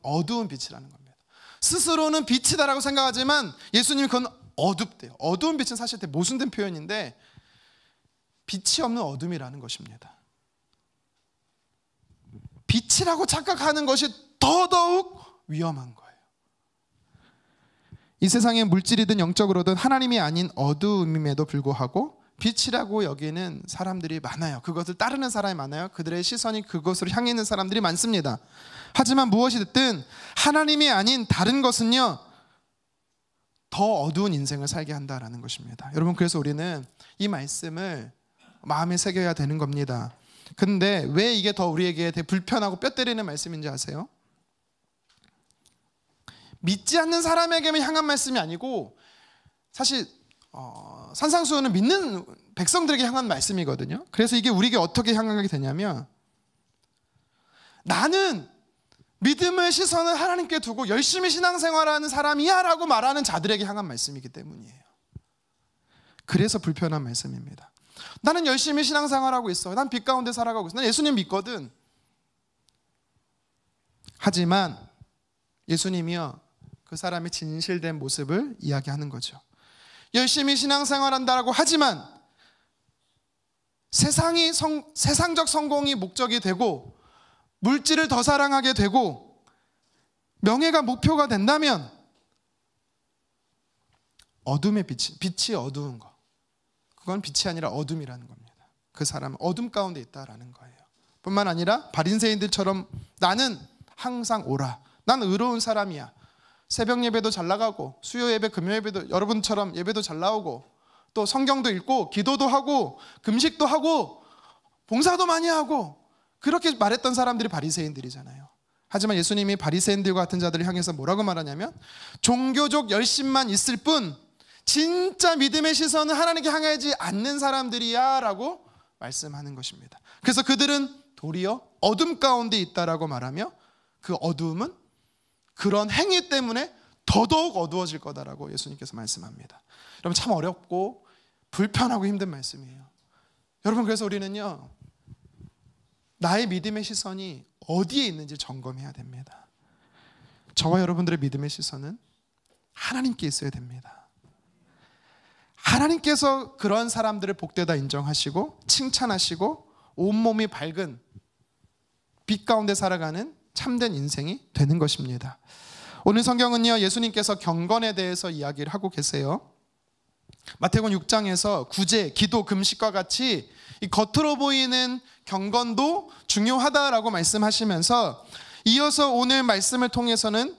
어두운 빛이라는 겁니다. 스스로는 빛이다라고 생각하지만 예수님은 그건 어둡대요. 어두운 빛은 사실 되게 모순된 표현인데 빛이 없는 어둠이라는 것입니다. 빛이라고 착각하는 것이 더더욱 위험한 거예요. 이 세상에 물질이든 영적으로든 하나님이 아닌 어두움임에도 불구하고 빛이라고 여기는 사람들이 많아요. 그것을 따르는 사람이 많아요. 그들의 시선이 그것으로 향해 있는 사람들이 많습니다. 하지만 무엇이 됐든 하나님이 아닌 다른 것은요, 더 어두운 인생을 살게 한다라는 것입니다. 여러분, 그래서 우리는 이 말씀을 마음에 새겨야 되는 겁니다. 근데 왜 이게 더 우리에게 되게 불편하고 뼈 때리는 말씀인지 아세요? 믿지 않는 사람에게만 향한 말씀이 아니고 사실 산상수훈은 믿는 백성들에게 향한 말씀이거든요. 그래서 이게 우리에게 어떻게 향하게 되냐면 나는 믿음의 시선을 하나님께 두고 열심히 신앙생활하는 사람이야 라고 말하는 자들에게 향한 말씀이기 때문이에요. 그래서 불편한 말씀입니다. 나는 열심히 신앙생활하고 있어. 난 빛 가운데 살아가고 있어. 난 예수님 믿거든. 하지만 예수님이요, 그 사람의 진실된 모습을 이야기하는 거죠. 열심히 신앙생활한다라고 하지만 세상적 성공이 목적이 되고 물질을 더 사랑하게 되고 명예가 목표가 된다면 어둠의 빛이 어두운 거, 그건 빛이 아니라 어둠이라는 겁니다. 그 사람은 어둠 가운데 있다라는 거예요. 뿐만 아니라 바리새인들처럼 나는 항상 오라, 난 의로운 사람이야, 새벽 예배도 잘 나가고 수요 예배, 금요 예배도 여러분처럼 예배도 잘 나오고 또 성경도 읽고 기도도 하고 금식도 하고 봉사도 많이 하고, 그렇게 말했던 사람들이 바리새인들이잖아요. 하지만 예수님이 바리새인들과 같은 자들을 향해서 뭐라고 말하냐면 종교적 열심만 있을 뿐 진짜 믿음의 시선은 하나님께 향하지 않는 사람들이야 라고 말씀하는 것입니다. 그래서 그들은 도리어 어둠 가운데 있다라고 말하며 그 어두움은 그런 행위 때문에 더더욱 어두워질 거다라고 예수님께서 말씀합니다. 여러분, 참 어렵고 불편하고 힘든 말씀이에요. 여러분, 그래서 우리는요, 나의 믿음의 시선이 어디에 있는지 점검해야 됩니다. 저와 여러분들의 믿음의 시선은 하나님께 있어야 됩니다. 하나님께서 그런 사람들을 복되다 인정하시고 칭찬하시고 온몸이 밝은 빛 가운데 살아가는 참된 인생이 되는 것입니다. 오늘 성경은요, 예수님께서 경건에 대해서 이야기를 하고 계세요. 마태복음 6장에서 구제, 기도, 금식과 같이 이 겉으로 보이는 경건도 중요하다라고 말씀하시면서 이어서 오늘 말씀을 통해서는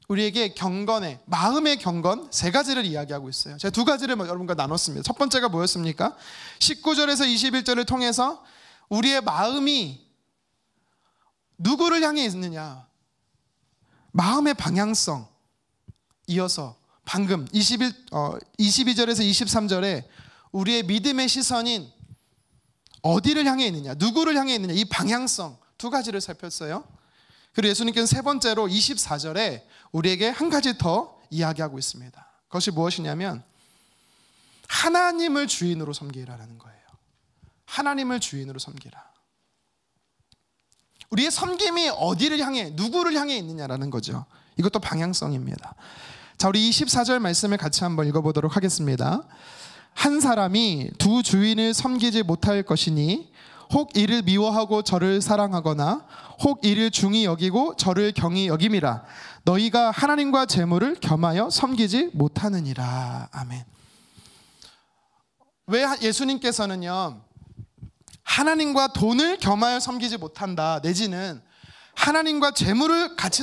우리에게 경건의, 마음의 경건 세 가지를 이야기하고 있어요. 제가 두 가지를 여러분과 나눴습니다. 첫 번째가 뭐였습니까? 19절에서 21절을 통해서 우리의 마음이 누구를 향해 있느냐, 마음의 방향성. 이어서 방금 22절에서 23절에 우리의 믿음의 시선인 어디를 향해 있느냐, 누구를 향해 있느냐, 이 방향성 두 가지를 살폈어요. 그리고 예수님께서는 세 번째로 24절에 우리에게 한 가지 더 이야기하고 있습니다. 그것이 무엇이냐면 하나님을 주인으로 섬기라라는 거예요. 하나님을 주인으로 섬기라. 우리의 섬김이 어디를 향해, 누구를 향해 있느냐라는 거죠. 이것도 방향성입니다. 자, 우리 24절 말씀을 같이 한번 읽어보도록 하겠습니다. 한 사람이 두 주인을 섬기지 못할 것이니 혹 이를 미워하고 저를 사랑하거나 혹 이를 중히 여기고 저를 경히 여김이라. 너희가 하나님과 재물을 겸하여 섬기지 못하느니라. 아멘. 왜 예수님께서는요, 하나님과 돈을 겸하여 섬기지 못한다, 내지는 하나님과 재물을 같이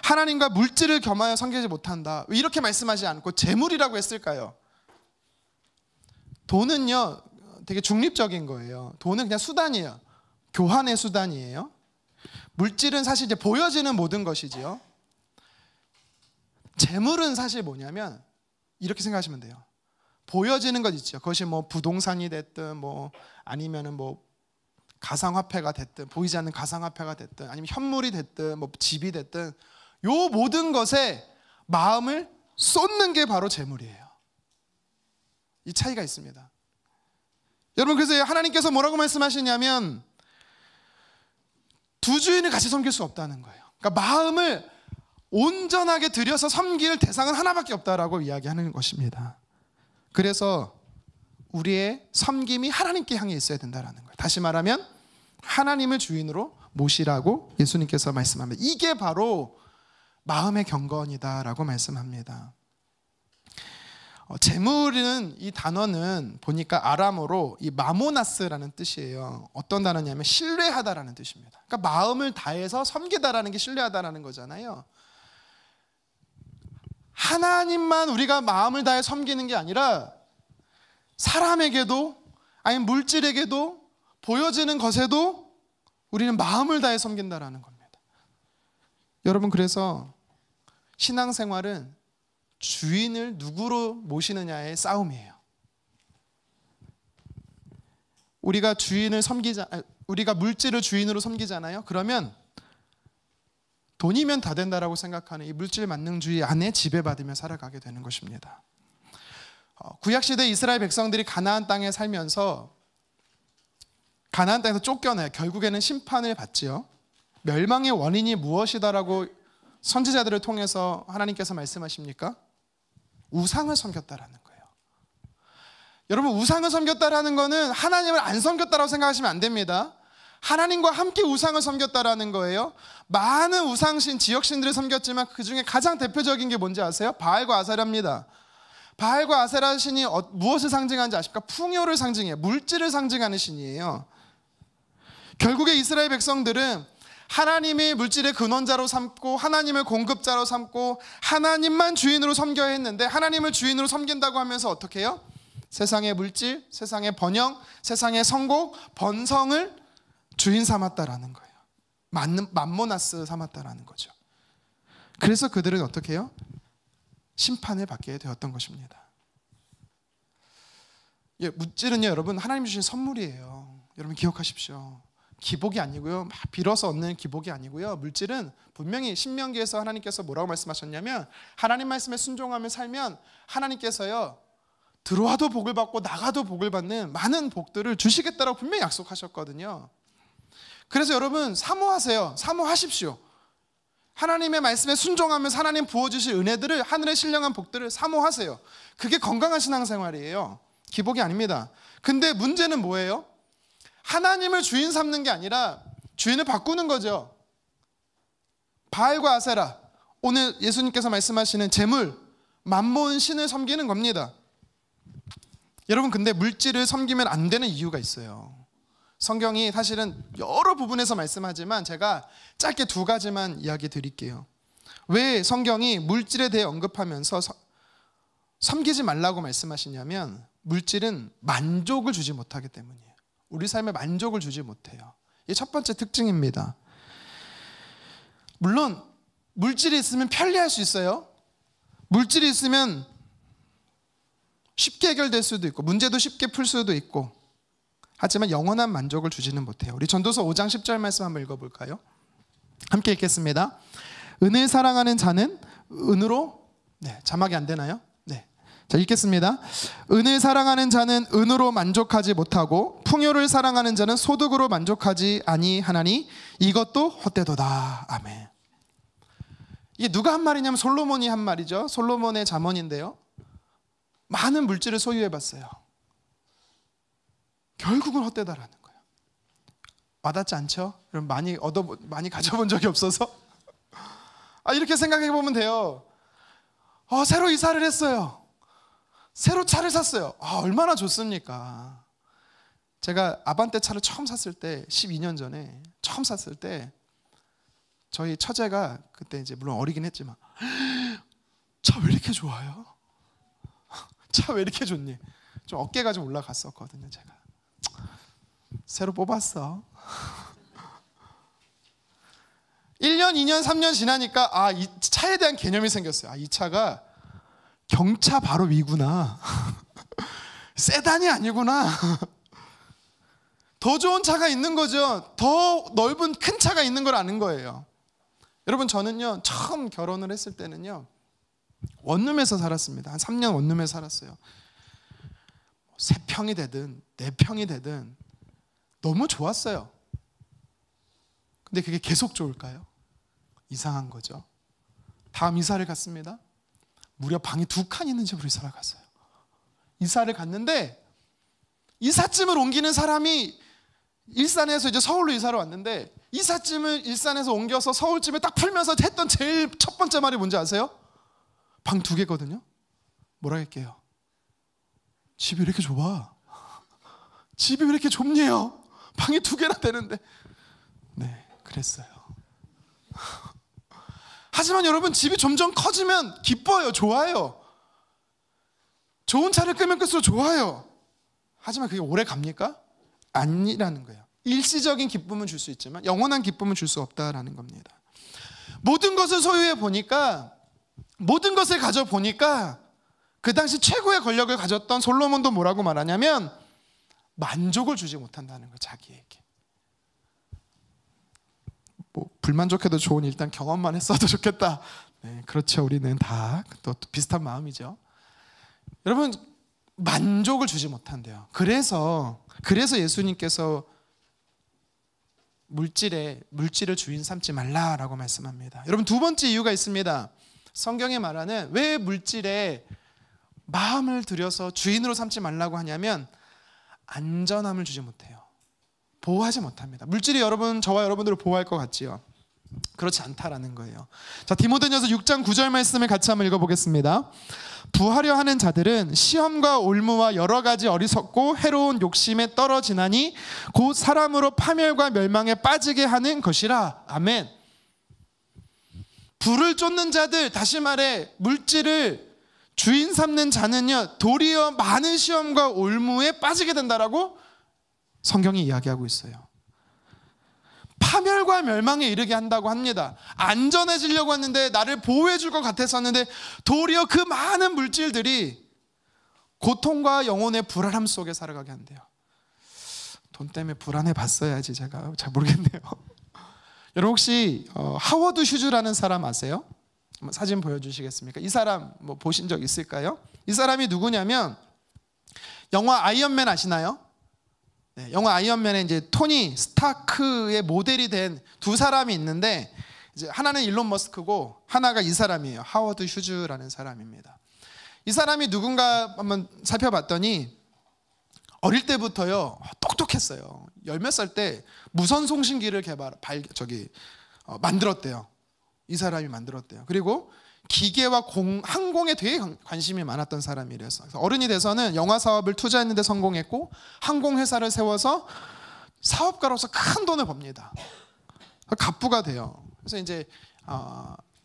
하나님과 물질을 겸하여 섬기지 못한다, 이렇게 말씀하지 않고 재물이라고 했을까요? 돈은요 되게 중립적인 거예요. 돈은 그냥 수단이에요. 교환의 수단이에요. 물질은 사실 이제 보여지는 모든 것이지요. 재물은 사실 뭐냐면 이렇게 생각하시면 돼요. 보여지는 것 있죠. 그것이 뭐 부동산이 됐든 뭐 아니면은 뭐 가상화폐가 됐든, 보이지 않는 가상화폐가 됐든, 아니면 현물이 됐든 뭐 집이 됐든, 요 모든 것에 마음을 쏟는 게 바로 재물이에요. 이 차이가 있습니다. 여러분, 그래서 하나님께서 뭐라고 말씀하시냐면 두 주인을 같이 섬길 수 없다는 거예요. 그러니까 마음을 온전하게 들여서 섬길 대상은 하나밖에 없다라고 이야기하는 것입니다. 그래서 우리의 섬김이 하나님께 향해 있어야 된다는 거예요. 다시 말하면 하나님을 주인으로 모시라고 예수님께서 말씀합니다. 이게 바로 마음의 경건이다라고 말씀합니다. 재물은, 이 단어는 보니까 아람어로 이 마모나스라는 뜻이에요. 어떤 단어냐면 신뢰하다라는 뜻입니다. 그러니까 마음을 다해서 섬기다라는 게 신뢰하다라는 거잖아요. 하나님만 우리가 마음을 다해 섬기는 게 아니라 사람에게도, 아니면 물질에게도, 보여지는 것에도 우리는 마음을 다해 섬긴다라는 겁니다. 여러분, 그래서 신앙생활은 주인을 누구로 모시느냐의 싸움이에요. 우리가 물질을 주인으로 섬기잖아요. 그러면 돈이면 다 된다라고 생각하는 이 물질 만능주의 안에 지배받으며 살아가게 되는 것입니다. 구약시대 이스라엘 백성들이 가나안 땅에 살면서 가나안 땅에서 쫓겨나요. 결국에는 심판을 받지요. 멸망의 원인이 무엇이다라고 선지자들을 통해서 하나님께서 말씀하십니까? 우상을 섬겼다라는 거예요. 여러분, 우상을 섬겼다라는 거는 하나님을 안 섬겼다라고 생각하시면 안 됩니다. 하나님과 함께 우상을 섬겼다라는 거예요. 많은 우상신, 지역신들을 섬겼지만 그 중에 가장 대표적인 게 뭔지 아세요? 바알과 아세라입니다. 바알과 아세라 신이 무엇을 상징하는지 아십니까? 풍요를 상징해요. 물질을 상징하는 신이에요. 결국에 이스라엘 백성들은 하나님이 물질의 근원자로 삼고 하나님을 공급자로 삼고 하나님만 주인으로 섬겨야 했는데, 하나님을 주인으로 섬긴다고 하면서 어떻게 해요? 세상의 물질, 세상의 번영, 세상의 성공, 번성을 주인 삼았다라는 거예요. 맘모나스 삼았다라는 거죠. 그래서 그들은 어떻게 해요? 심판을 받게 되었던 것입니다. 예, 물질은요, 여러분, 하나님 주신 선물이에요. 여러분 기억하십시오. 기복이 아니고요, 막 빌어서 얻는 기복이 아니고요. 물질은 분명히 신명기에서 하나님께서 뭐라고 말씀하셨냐면, 하나님 말씀에 순종하며 살면 하나님께서요, 들어와도 복을 받고 나가도 복을 받는 많은 복들을 주시겠다라고 분명히 약속하셨거든요. 그래서 여러분 사모하세요. 사모하십시오. 하나님의 말씀에 순종하면서 하나님 부어주실 은혜들을, 하늘의 신령한 복들을 사모하세요. 그게 건강한 신앙생활이에요. 기복이 아닙니다. 근데 문제는 뭐예요? 하나님을 주인 삼는 게 아니라 주인을 바꾸는 거죠. 바알과 아세라, 오늘 예수님께서 말씀하시는 재물, 맘몬 신을 섬기는 겁니다. 여러분, 근데 물질을 섬기면 안 되는 이유가 있어요. 성경이 사실은 여러 부분에서 말씀하지만 제가 짧게 두 가지만 이야기 드릴게요. 왜 성경이 물질에 대해 언급하면서 섬기지 말라고 말씀하시냐면, 물질은 만족을 주지 못하기 때문이에요. 우리 삶에 만족을 주지 못해요. 이게 첫 번째 특징입니다. 물론 물질이 있으면 편리할 수 있어요. 물질이 있으면 쉽게 해결될 수도 있고 문제도 쉽게 풀 수도 있고, 하지만 영원한 만족을 주지는 못해요. 우리 전도서 5장 10절 말씀 한번 읽어볼까요? 함께 읽겠습니다. 은을 사랑하는 자는 은으로, 자막이 안 되나요? 자, 읽겠습니다. 은을 사랑하는 자는 은으로 만족하지 못하고 풍요를 사랑하는 자는 소득으로 만족하지 아니하나니 이것도 헛되도다. 아멘. 이게 누가 한 말이냐면 솔로몬이 한 말이죠. 솔로몬의 잠언인데요, 많은 물질을 소유해봤어요. 결국은 헛되다라는 거예요. 와닿지 않죠? 여러분, 많이 가져본 적이 없어서 이렇게 생각해보면 돼요. 새로 이사를 했어요. 새로 차를 샀어요. 얼마나 좋습니까? 제가 아반떼 차를 처음 샀을 때, 12년 전에 처음 샀을 때, 저희 처제가 그때 이제 물론 어리긴 했지만, 차 왜 이렇게 좋아요? 차 왜 이렇게 좋니? 좀 어깨가 좀 올라갔었거든요. 제가 새로 뽑았어. 1년, 2년, 3년 지나니까 이 차에 대한 개념이 생겼어요. 이 차가 경차 바로 위구나. 세단이 아니구나. 더 좋은 차가 있는 거죠. 더 넓은 큰 차가 있는 걸 아는 거예요. 여러분, 저는요, 처음 결혼을 했을 때는요, 원룸에서 살았습니다. 한 3년 원룸에서 살았어요. 3평이 되든 4평이 되든 너무 좋았어요. 근데 그게 계속 좋을까요? 이상한 거죠. 다음 이사를 갔습니다. 무려 방이 2칸 있는 집으로 이사를 갔어요. 이사를 갔는데 이삿짐을 옮기는 사람이 일산에서 이제 서울로 이사를 왔는데, 이삿짐을 일산에서 옮겨서 서울집에 딱 풀면서 했던 제일 첫 번째 말이 뭔지 아세요? 방 2개거든요. 뭐라 할게요? 집이 왜 이렇게 좁아? 집이 왜 이렇게 좁니요? 방이 2개나 되는데. 그랬어요. 하지만 여러분, 집이 점점 커지면 기뻐요. 좋아요. 좋은 차를 끄면 끌수록 좋아요. 하지만 그게 오래 갑니까? 아니라는 거예요. 일시적인 기쁨은 줄 수 있지만 영원한 기쁨은 줄 수 없다라는 겁니다. 모든 것을 소유해 보니까, 모든 것을 가져보니까 그 당시 최고의 권력을 가졌던 솔로몬도 뭐라고 말하냐면 만족을 주지 못한다는 거예요. 자기에게. 불만족해도 좋은 일단 경험만 했어도 좋겠다. 그렇죠. 우리는 다 또 비슷한 마음이죠. 여러분, 만족을 주지 못한대요. 그래서 예수님께서 물질을 주인 삼지 말라라고 말씀합니다. 여러분, 두 번째 이유가 있습니다. 성경에 말하는 왜 물질에 마음을 들여서 주인으로 삼지 말라고 하냐면 안전함을 주지 못해요. 보호하지 못합니다. 물질이 저와 여러분들을 보호할 것 같지요? 그렇지 않다라는 거예요. 자, 디모데전서 6장 9절 말씀을 같이 한번 읽어보겠습니다. 부하려 하는 자들은 시험과 올무와 여러 가지 어리석고 해로운 욕심에 떨어지나니 곧 사람으로 파멸과 멸망에 빠지게 하는 것이라. 아멘. 부를 쫓는 자들, 다시 말해 물질을 주인 삼는 자는요, 도리어 많은 시험과 올무에 빠지게 된다라고 성경이 이야기하고 있어요. 파멸과 멸망에 이르게 한다고 합니다. 안전해지려고 했는데, 나를 보호해 줄 것 같았었는데 도리어 그 많은 물질들이 고통과 영혼의 불안함 속에 살아가게 한대요. 돈 때문에 불안해 봤어야지. 제가 잘 모르겠네요. 여러분, 혹시 하워드 휴즈라는 사람 아세요? 사진 보여주시겠습니까? 이 사람 보신 적 있을까요? 이 사람이 누구냐면 영화 아이언맨 아시나요? 네, 영화 아이언맨에 이제 토니 스타크의 모델이 된 두 사람이 있는데, 이제 하나는 일론 머스크고 하나가 이 사람이에요. 하워드 휴즈라는 사람입니다. 이 사람이 누군가 한번 살펴봤더니 어릴 때부터요 똑똑했어요. 열 몇 살 때 무선 송신기를 만들었대요. 이 사람이 만들었대요. 그리고 기계와 항공에 되게 관심이 많았던 사람이래서 어른이 돼서는 영화 사업을 투자했는데 성공했고 항공회사를 세워서 사업가로서 큰 돈을 법니다. 갑부가 돼요. 그래서 이제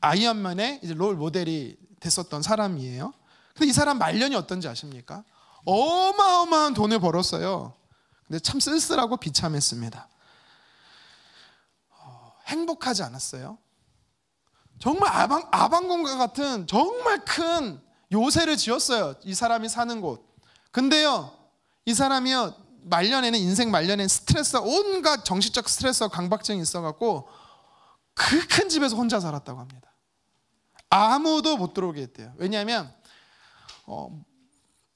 아이언맨의 이제 롤 모델이 됐었던 사람이에요. 근데 이 사람 말년이 어떤지 아십니까? 어마어마한 돈을 벌었어요. 근데 참 쓸쓸하고 비참했습니다. 행복하지 않았어요. 정말 아방공과 같은 정말 큰 요새를 지었어요. 이 사람이 사는 곳. 근데요, 이 사람이요 인생 말년에는 스트레스와 온갖 정신적 스트레스와 강박증이 있어갖고 그 큰 집에서 혼자 살았다고 합니다. 아무도 못 들어오게 했대요. 왜냐하면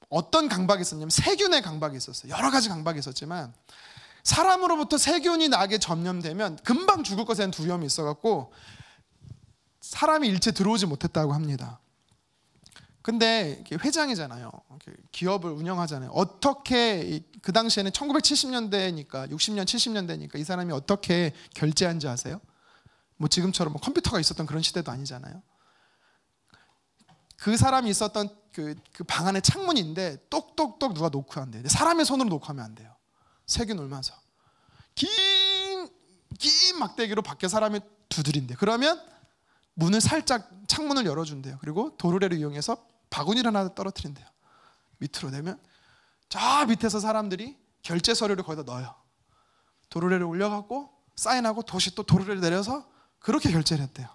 어떤 강박이 있었냐면 세균의 강박이 있었어요. 여러 가지 강박이 있었지만 사람으로부터 세균이 나게 전염되면 금방 죽을 것에 대한 두려움이 있어갖고 사람이 일체 들어오지 못했다고 합니다. 근데 회장이잖아요. 기업을 운영하잖아요. 어떻게 그 당시에는 1970년대니까 60년 70년대니까 이 사람이 어떻게 결제한지 아세요? 뭐 지금처럼 컴퓨터가 있었던 그런 시대도 아니잖아요. 그 사람이 있었던 그 방 안에 창문인데 똑똑똑 누가 노크한대요. 사람의 손으로 노크하면 안 돼요. 세균 울면서 긴 막대기로 밖에 사람이 두드린대. 그러면 문을 살짝 창문을 열어준대요. 그리고 도르래를 이용해서 바구니를 하나 떨어뜨린대요. 밑으로 내면 저 밑에서 사람들이 결제 서류를 거기다 넣어요. 도르래를 올려갖고 사인하고 다시 또 도르래를 내려서 그렇게 결제를 했대요.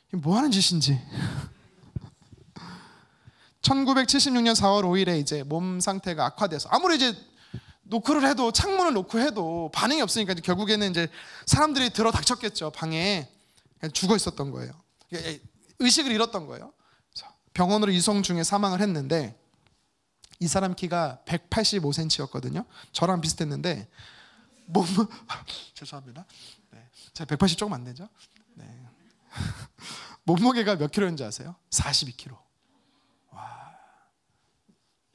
이게 뭐 하는 짓인지. 1976년 4월 5일에 이제 몸 상태가 악화돼서 아무리 이제 노크를 해도 창문을 놓고 해도 반응이 없으니까 결국에는 이제 사람들이 들어 닥쳤겠죠. 방에 죽어 있었던 거예요. 의식을 잃었던 거예요. 병원으로 이송 중에 사망을 했는데 이 사람 키가 185cm였거든요. 저랑 비슷했는데 죄송합니다. 네. 제가 180 조금 안 되죠? 네. 몸무게가 몇 킬로인지 아세요? 42kg. 와,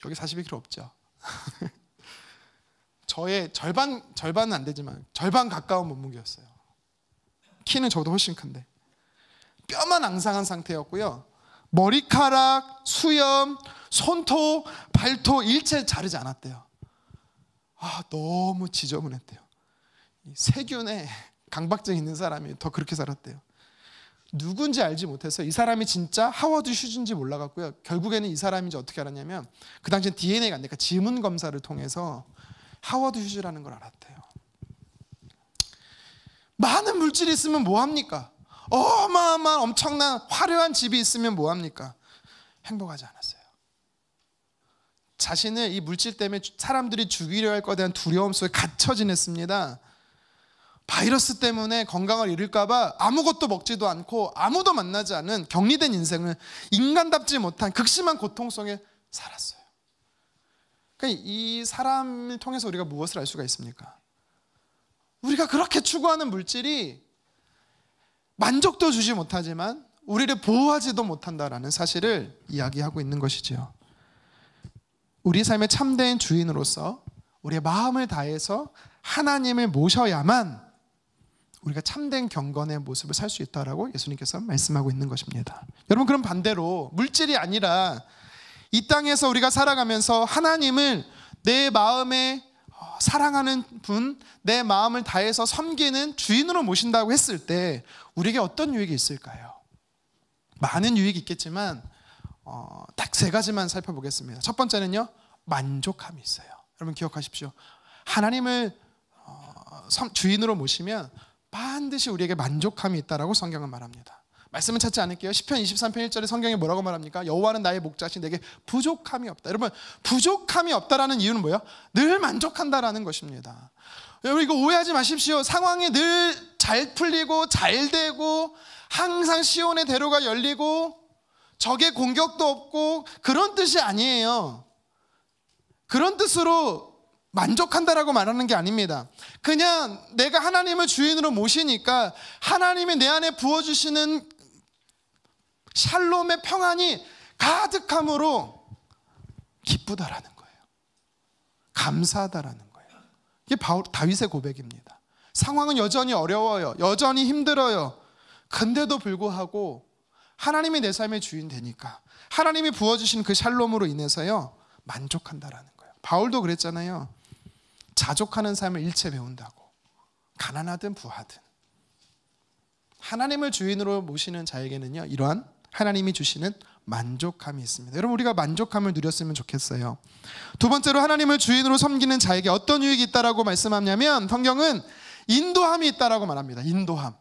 여기 42kg 없죠? 저의 절반은 안 되지만 절반 가까운 몸무게였어요. 키는 저보다 훨씬 큰데 뼈만 앙상한 상태였고요. 머리카락, 수염, 손톱, 발톱 일체 자르지 않았대요. 너무 지저분했대요. 세균에 강박증 있는 사람이 더 그렇게 살았대요. 누군지 알지 못해서 이 사람이 진짜 하워드 휴즈인지 몰라갖고요. 결국에는 이 사람인지 어떻게 알았냐면 그 당시엔 DNA가 안 되니까 지문 검사를 통해서 하워드 휴즈라는 걸 알았대요. 많은 물질이 있으면 뭐합니까? 어마어마한 엄청난 화려한 집이 있으면 뭐합니까? 행복하지 않았어요. 자신을 이 물질 때문에 사람들이 죽이려 할 것에 대한 두려움 속에 갇혀 지냈습니다. 바이러스 때문에 건강을 잃을까 봐 아무것도 먹지도 않고 아무도 만나지 않은 격리된 인생을 인간답지 못한 극심한 고통 속에 살았어요. 그러니까 이 사람을 통해서 우리가 무엇을 알 수가 있습니까? 우리가 그렇게 추구하는 물질이 만족도 주지 못하지만 우리를 보호하지도 못한다라는 사실을 이야기하고 있는 것이지요. 우리 삶의 참된 주인으로서 우리의 마음을 다해서 하나님을 모셔야만 우리가 참된 경건의 모습을 살 수 있다라고 예수님께서 말씀하고 있는 것입니다. 여러분, 그럼 반대로 물질이 아니라 이 땅에서 우리가 살아가면서 하나님을 내 마음에 사랑하는 분, 내 마음을 다해서 섬기는 주인으로 모신다고 했을 때 우리에게 어떤 유익이 있을까요? 많은 유익이 있겠지만 딱 세 가지만 살펴보겠습니다. 첫 번째는요, 만족함이 있어요. 여러분 기억하십시오. 하나님을 주인으로 모시면 반드시 우리에게 만족함이 있다라고 성경은 말합니다. 말씀은 찾지 않을게요. 시편 23편 1절에 성경이 뭐라고 말합니까? 여호와는 나의 목자신 내게 부족함이 없다. 여러분, 부족함이 없다라는 이유는 뭐예요? 늘 만족한다라는 것입니다. 여러분, 이거 오해하지 마십시오. 상황이 늘 잘 풀리고 잘 되고 항상 시온의 대로가 열리고 적의 공격도 없고 그런 뜻이 아니에요. 그런 뜻으로 만족한다라고 말하는 게 아닙니다. 그냥 내가 하나님을 주인으로 모시니까 하나님이 내 안에 부어주시는 샬롬의 평안이 가득함으로 기쁘다라는 거예요. 감사하다라는 거예요. 이게 다윗의 고백입니다. 상황은 여전히 어려워요. 여전히 힘들어요. 근데도 불구하고 하나님이 내 삶의 주인 되니까 하나님이 부어주신 그 샬롬으로 인해서요 만족한다라는 거예요. 바울도 그랬잖아요. 자족하는 삶을 일체 배운다고. 가난하든 부하든 하나님을 주인으로 모시는 자에게는요 이러한 하나님이 주시는 만족함이 있습니다. 여러분, 우리가 만족함을 누렸으면 좋겠어요. 두 번째로 하나님을 주인으로 섬기는 자에게 어떤 유익이 있다라고 말씀하냐면 성경은 인도함이 있다라고 말합니다. 인도함.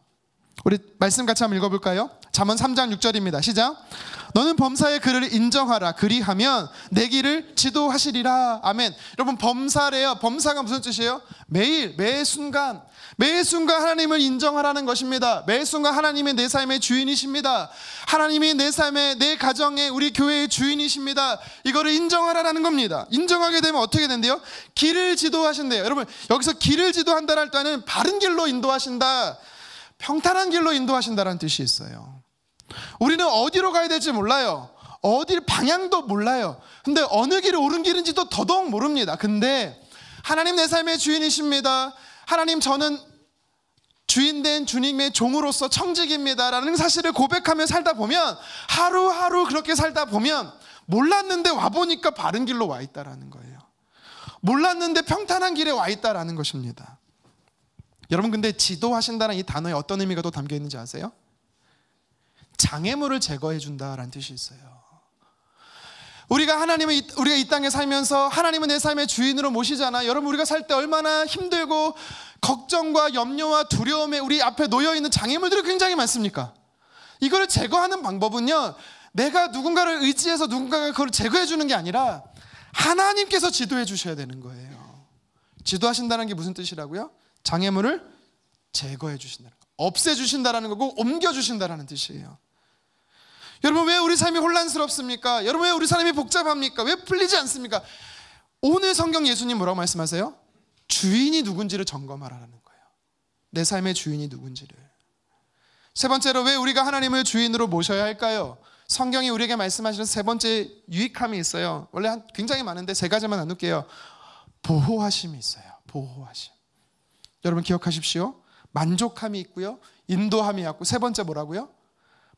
우리 말씀 같이 한번 읽어볼까요? 잠언 3장 6절입니다. 시작. 너는 범사의 그를 인정하라. 그리하면 내 길을 지도하시리라. 아멘. 여러분, 범사래요. 범사가 무슨 뜻이에요? 매일, 매 순간 하나님을 인정하라는 것입니다. 매 순간 하나님이 내 삶의 주인이십니다. 하나님이 내 삶의, 내 가정의, 우리 교회의 주인이십니다. 이거를 인정하라는 겁니다. 인정하게 되면 어떻게 된대요? 길을 지도하신대요. 여러분, 여기서 길을 지도한다는 할 때는 바른 길로 인도하신다, 평탄한 길로 인도하신다는 뜻이 있어요. 우리는 어디로 가야 될지 몰라요. 어디 방향도 몰라요. 근데 어느 길이 옳은 길인지도 더더욱 모릅니다. 근데 하나님 내 삶의 주인이십니다. 하나님, 저는 주인된 주님의 종으로서 청직입니다 라는 사실을 고백하며 살다 보면, 하루하루 그렇게 살다 보면 몰랐는데 와보니까 바른 길로 와 있다라는 거예요. 몰랐는데 평탄한 길에 와 있다라는 것입니다. 여러분, 근데 지도하신다는 이 단어에 어떤 의미가 또 담겨 있는지 아세요? 장애물을 제거해 준다라는 뜻이 있어요. 우리가 이 땅에 살면서 하나님은 내 삶의 주인으로 모시잖아. 여러분, 우리가 살 때 얼마나 힘들고 걱정과 염려와 두려움에 우리 앞에 놓여 있는 장애물들이 굉장히 많습니까? 이거를 제거하는 방법은요, 내가 누군가를 의지해서 누군가가 그걸 제거해 주는 게 아니라 하나님께서 지도해 주셔야 되는 거예요. 지도하신다는 게 무슨 뜻이라고요? 장애물을 제거해 주신다는 거, 없애 주신다라는 거고 옮겨 주신다라는 뜻이에요. 여러분, 왜 우리 삶이 혼란스럽습니까? 여러분, 왜 우리 삶이 복잡합니까? 왜 풀리지 않습니까? 오늘 성경 예수님 뭐라고 말씀하세요? 주인이 누군지를 점검하라는 거예요. 내 삶의 주인이 누군지를. 세 번째로, 왜 우리가 하나님을 주인으로 모셔야 할까요? 성경이 우리에게 말씀하시는 세 번째 유익함이 있어요. 원래 굉장히 많은데 세 가지만 나눌게요. 보호하심이 있어요. 보호하심. 여러분 기억하십시오. 만족함이 있고요, 인도함이 있고, 세 번째 뭐라고요?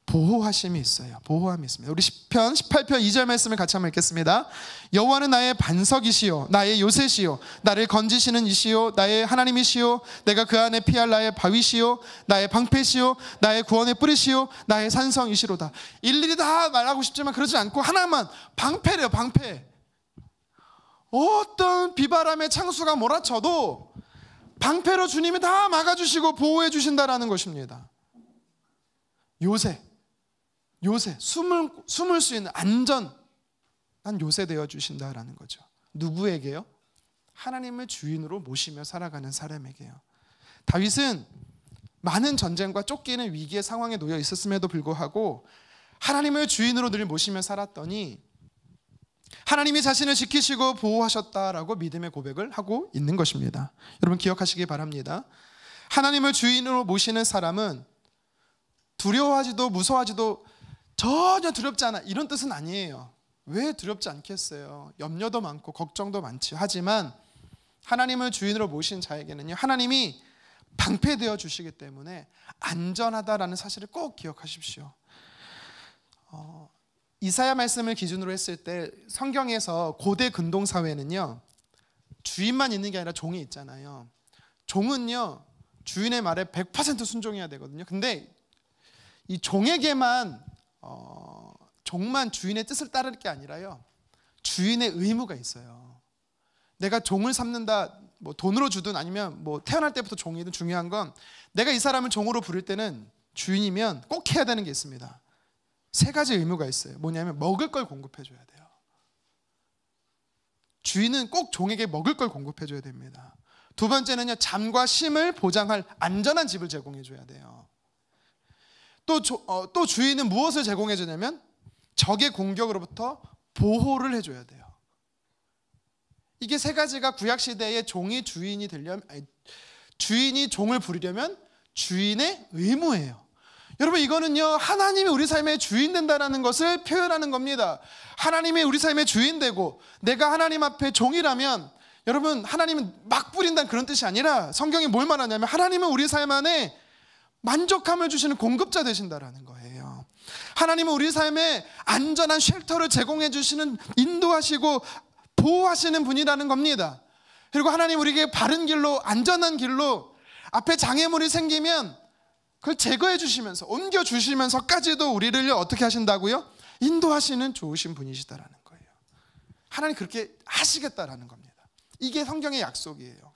보호하심이 있어요. 보호함이 있습니다. 우리 시편 18편 2절 말씀을 같이 한번 읽겠습니다. 여호와는 나의 반석이시요 나의 요새시요 나를 건지시는 이시요 나의 하나님이시요 내가 그 안에 피할 나의 바위시요 나의 방패시요 나의 구원의 뿌리시요 나의 산성이시로다. 일일이 다 말하고 싶지만 그러지 않고 하나만, 방패래요. 방패. 어떤 비바람의 창수가 몰아쳐도 방패로 주님이 다 막아주시고 보호해 주신다라는 것입니다. 요새 숨을 수 있는 안전한 요새 되어 주신다라는 거죠. 누구에게요? 하나님을 주인으로 모시며 살아가는 사람에게요. 다윗은 많은 전쟁과 쫓기는 위기의 상황에 놓여 있었음에도 불구하고 하나님을 주인으로 늘 모시며 살았더니 하나님이 자신을 지키시고 보호하셨다라고 믿음의 고백을 하고 있는 것입니다. 여러분 기억하시기 바랍니다. 하나님을 주인으로 모시는 사람은 두려워하지도 무서워하지도 전혀 두렵지 않아, 이런 뜻은 아니에요. 왜 두렵지 않겠어요? 염려도 많고 걱정도 많지. 하지만 하나님을 주인으로 모신 자에게는요, 하나님이 방패되어 주시기 때문에 안전하다라는 사실을 꼭 기억하십시오. 이사야 말씀을 기준으로 했을 때 성경에서 고대 근동 사회는요, 주인만 있는 게 아니라 종이 있잖아요. 종은요, 주인의 말에 100% 순종해야 되거든요. 근데 이 종에게만 종만 주인의 뜻을 따를 게 아니라요, 주인의 의무가 있어요. 내가 종을 삼는다, 뭐 돈으로 주든 아니면 뭐 태어날 때부터 종이든, 중요한 건 내가 이 사람을 종으로 부릴 때는 주인이면 꼭 해야 되는 게 있습니다. 3가지 의무가 있어요. 뭐냐면 먹을 걸 공급해 줘야 돼요. 주인은 꼭 종에게 먹을 걸 공급해 줘야 됩니다. 2번째는요, 잠과 쉼을 보장할 안전한 집을 제공해 줘야 돼요. 또 주인은 무엇을 제공해 주냐면 적의 공격으로부터 보호를 해줘야 돼요. 이게 3가지가 구약시대의 종이 주인이 되려면, 주인이 종을 부리려면 주인의 의무예요. 여러분, 이거는요, 하나님이 우리 삶의 주인 된다는 것을 표현하는 겁니다. 하나님이 우리 삶의 주인 되고 내가 하나님 앞에 종이라면, 여러분, 하나님은 막 부린다는 그런 뜻이 아니라 성경이 뭘 말하냐면 하나님은 우리 삶 안에 만족함을 주시는 공급자 되신다라는 거예요. 하나님은 우리 삶에 안전한 쉘터를 제공해 주시는, 인도하시고 보호하시는 분이라는 겁니다. 그리고 하나님 우리에게 바른 길로, 안전한 길로 앞에 장애물이 생기면 그걸 제거해 주시면서, 옮겨 주시면서까지도 우리를 어떻게 하신다고요? 인도하시는 좋으신 분이시다라는 거예요. 하나님 그렇게 하시겠다라는 겁니다. 이게 성경의 약속이에요.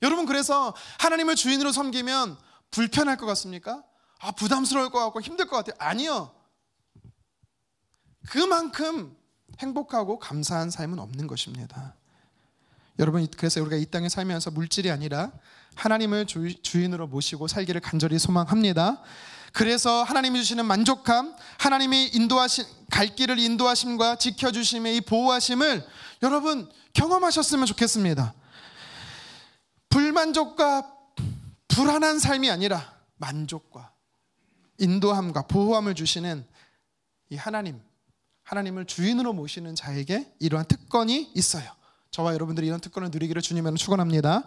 여러분, 그래서 하나님을 주인으로 섬기면 불편할 것 같습니까? 부담스러울 것 같고 힘들 것 같아요. 아니요. 그만큼 행복하고 감사한 삶은 없는 것입니다. 여러분, 그래서 우리가 이 땅에 살면서 물질이 아니라 하나님을 주인으로 모시고 살기를 간절히 소망합니다. 그래서 하나님이 주시는 만족함, 하나님이 인도하신, 갈 길을 인도하심과 지켜주심의 이 보호하심을 여러분 경험하셨으면 좋겠습니다. 불만족과 불안한 삶이 아니라 만족과 인도함과 보호함을 주시는 이 하나님을 주인으로 모시는 자에게 이러한 특권이 있어요. 저와 여러분들이 이런 특권을 누리기를 주님으로 축원합니다.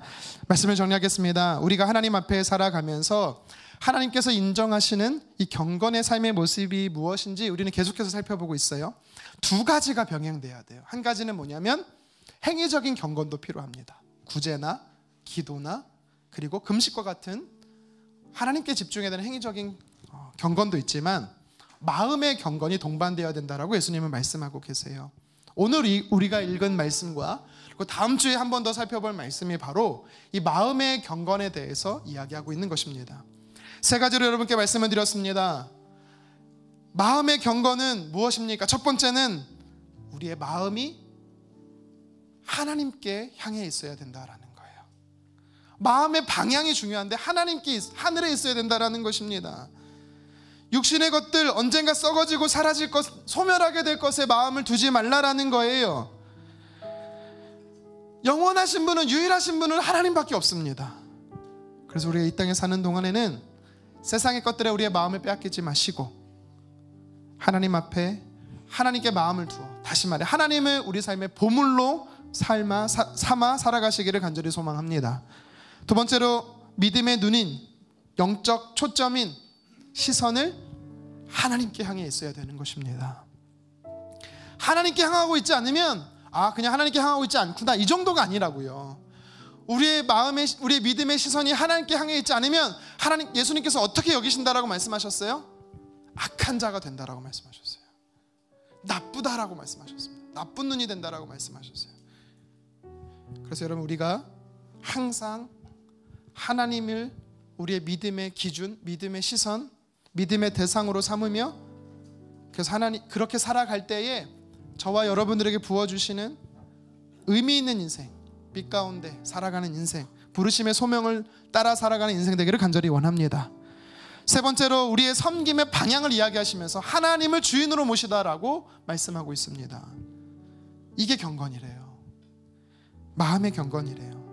말씀을 정리하겠습니다. 우리가 하나님 앞에 살아가면서 하나님께서 인정하시는 이 경건의 삶의 모습이 무엇인지 우리는 계속해서 살펴보고 있어요. 2가지가 병행돼야 돼요. 한 가지는 뭐냐면 행위적인 경건도 필요합니다. 구제나 기도나 그리고 금식과 같은 하나님께 집중해야 되는 행위적인 경건도 있지만 마음의 경건이 동반되어야 된다라고 예수님은 말씀하고 계세요. 오늘 우리가 읽은 말씀과 그리고 다음 주에 한 번 더 살펴볼 말씀이 바로 이 마음의 경건에 대해서 이야기하고 있는 것입니다. 3가지로 여러분께 말씀을 드렸습니다. 마음의 경건은 무엇입니까? 첫 번째는 우리의 마음이 하나님께 향해 있어야 된다라는 거예요. 마음의 방향이 중요한데 하나님께, 하늘에 있어야 된다라는 것입니다. 육신의 것들 언젠가 썩어지고 사라질 것, 소멸하게 될 것에 마음을 두지 말라라는 거예요. 영원하신 분은, 유일하신 분은 하나님밖에 없습니다. 그래서 우리가 이 땅에 사는 동안에는 세상의 것들에 우리의 마음을 빼앗기지 마시고 하나님 앞에 하나님께 마음을 두어, 다시 말해 하나님을 우리 삶의 보물로 삼아 살아가시기를 간절히 소망합니다. 2번째로 믿음의 눈인, 영적 초점인 시선을 하나님께 향해 있어야 되는 것입니다. 하나님께 향하고 있지 않으면 그냥 하나님께 향하고 있지 않구나, 이 정도가 아니라고요. 우리의 믿음의 시선이 하나님께 향해 있지 않으면 예수님께서 어떻게 여기신다라고 말씀하셨어요? 악한 자가 된다라고 말씀하셨어요. 나쁘다라고 말씀하셨습니다. 나쁜 눈이 된다라고 말씀하셨어요. 그래서 여러분, 우리가 항상 하나님을 우리의 믿음의 기준, 믿음의 시선, 믿음의 대상으로 삼으며, 그래서 그렇게 살아갈 때에 저와 여러분들에게 부어주시는 의미 있는 인생, 빛 가운데 살아가는 인생, 부르심의 소명을 따라 살아가는 인생 되기를 간절히 원합니다. 3번째로 우리의 섬김의 방향을 이야기하시면서 하나님을 주인으로 모시다라고 말씀하고 있습니다. 이게 경건이래요. 마음의 경건이래요.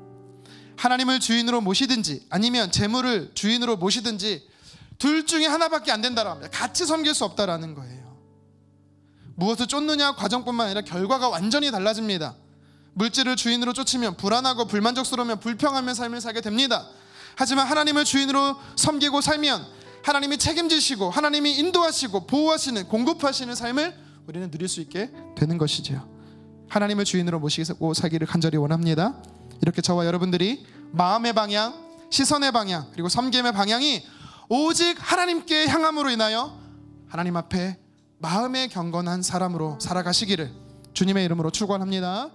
하나님을 주인으로 모시든지 아니면 재물을 주인으로 모시든지 둘 중에 하나밖에 안 된다고 합니다. 같이 섬길 수 없다라는 거예요. 무엇을 쫓느냐 과정뿐만 아니라 결과가 완전히 달라집니다. 물질을 주인으로 쫓으면 불안하고 불만족스러우면 불평하며 삶을 살게 됩니다. 하지만 하나님을 주인으로 섬기고 살면 하나님이 책임지시고 하나님이 인도하시고 보호하시는 공급하시는 삶을 우리는 누릴 수 있게 되는 것이죠. 하나님을 주인으로 모시고 살기를 간절히 원합니다. 이렇게 저와 여러분들이 마음의 방향, 시선의 방향, 그리고 섬김의 방향이 오직 하나님께 향함으로 인하여 하나님 앞에 마음의 경건한 사람으로 살아가시기를 주님의 이름으로 축원합니다.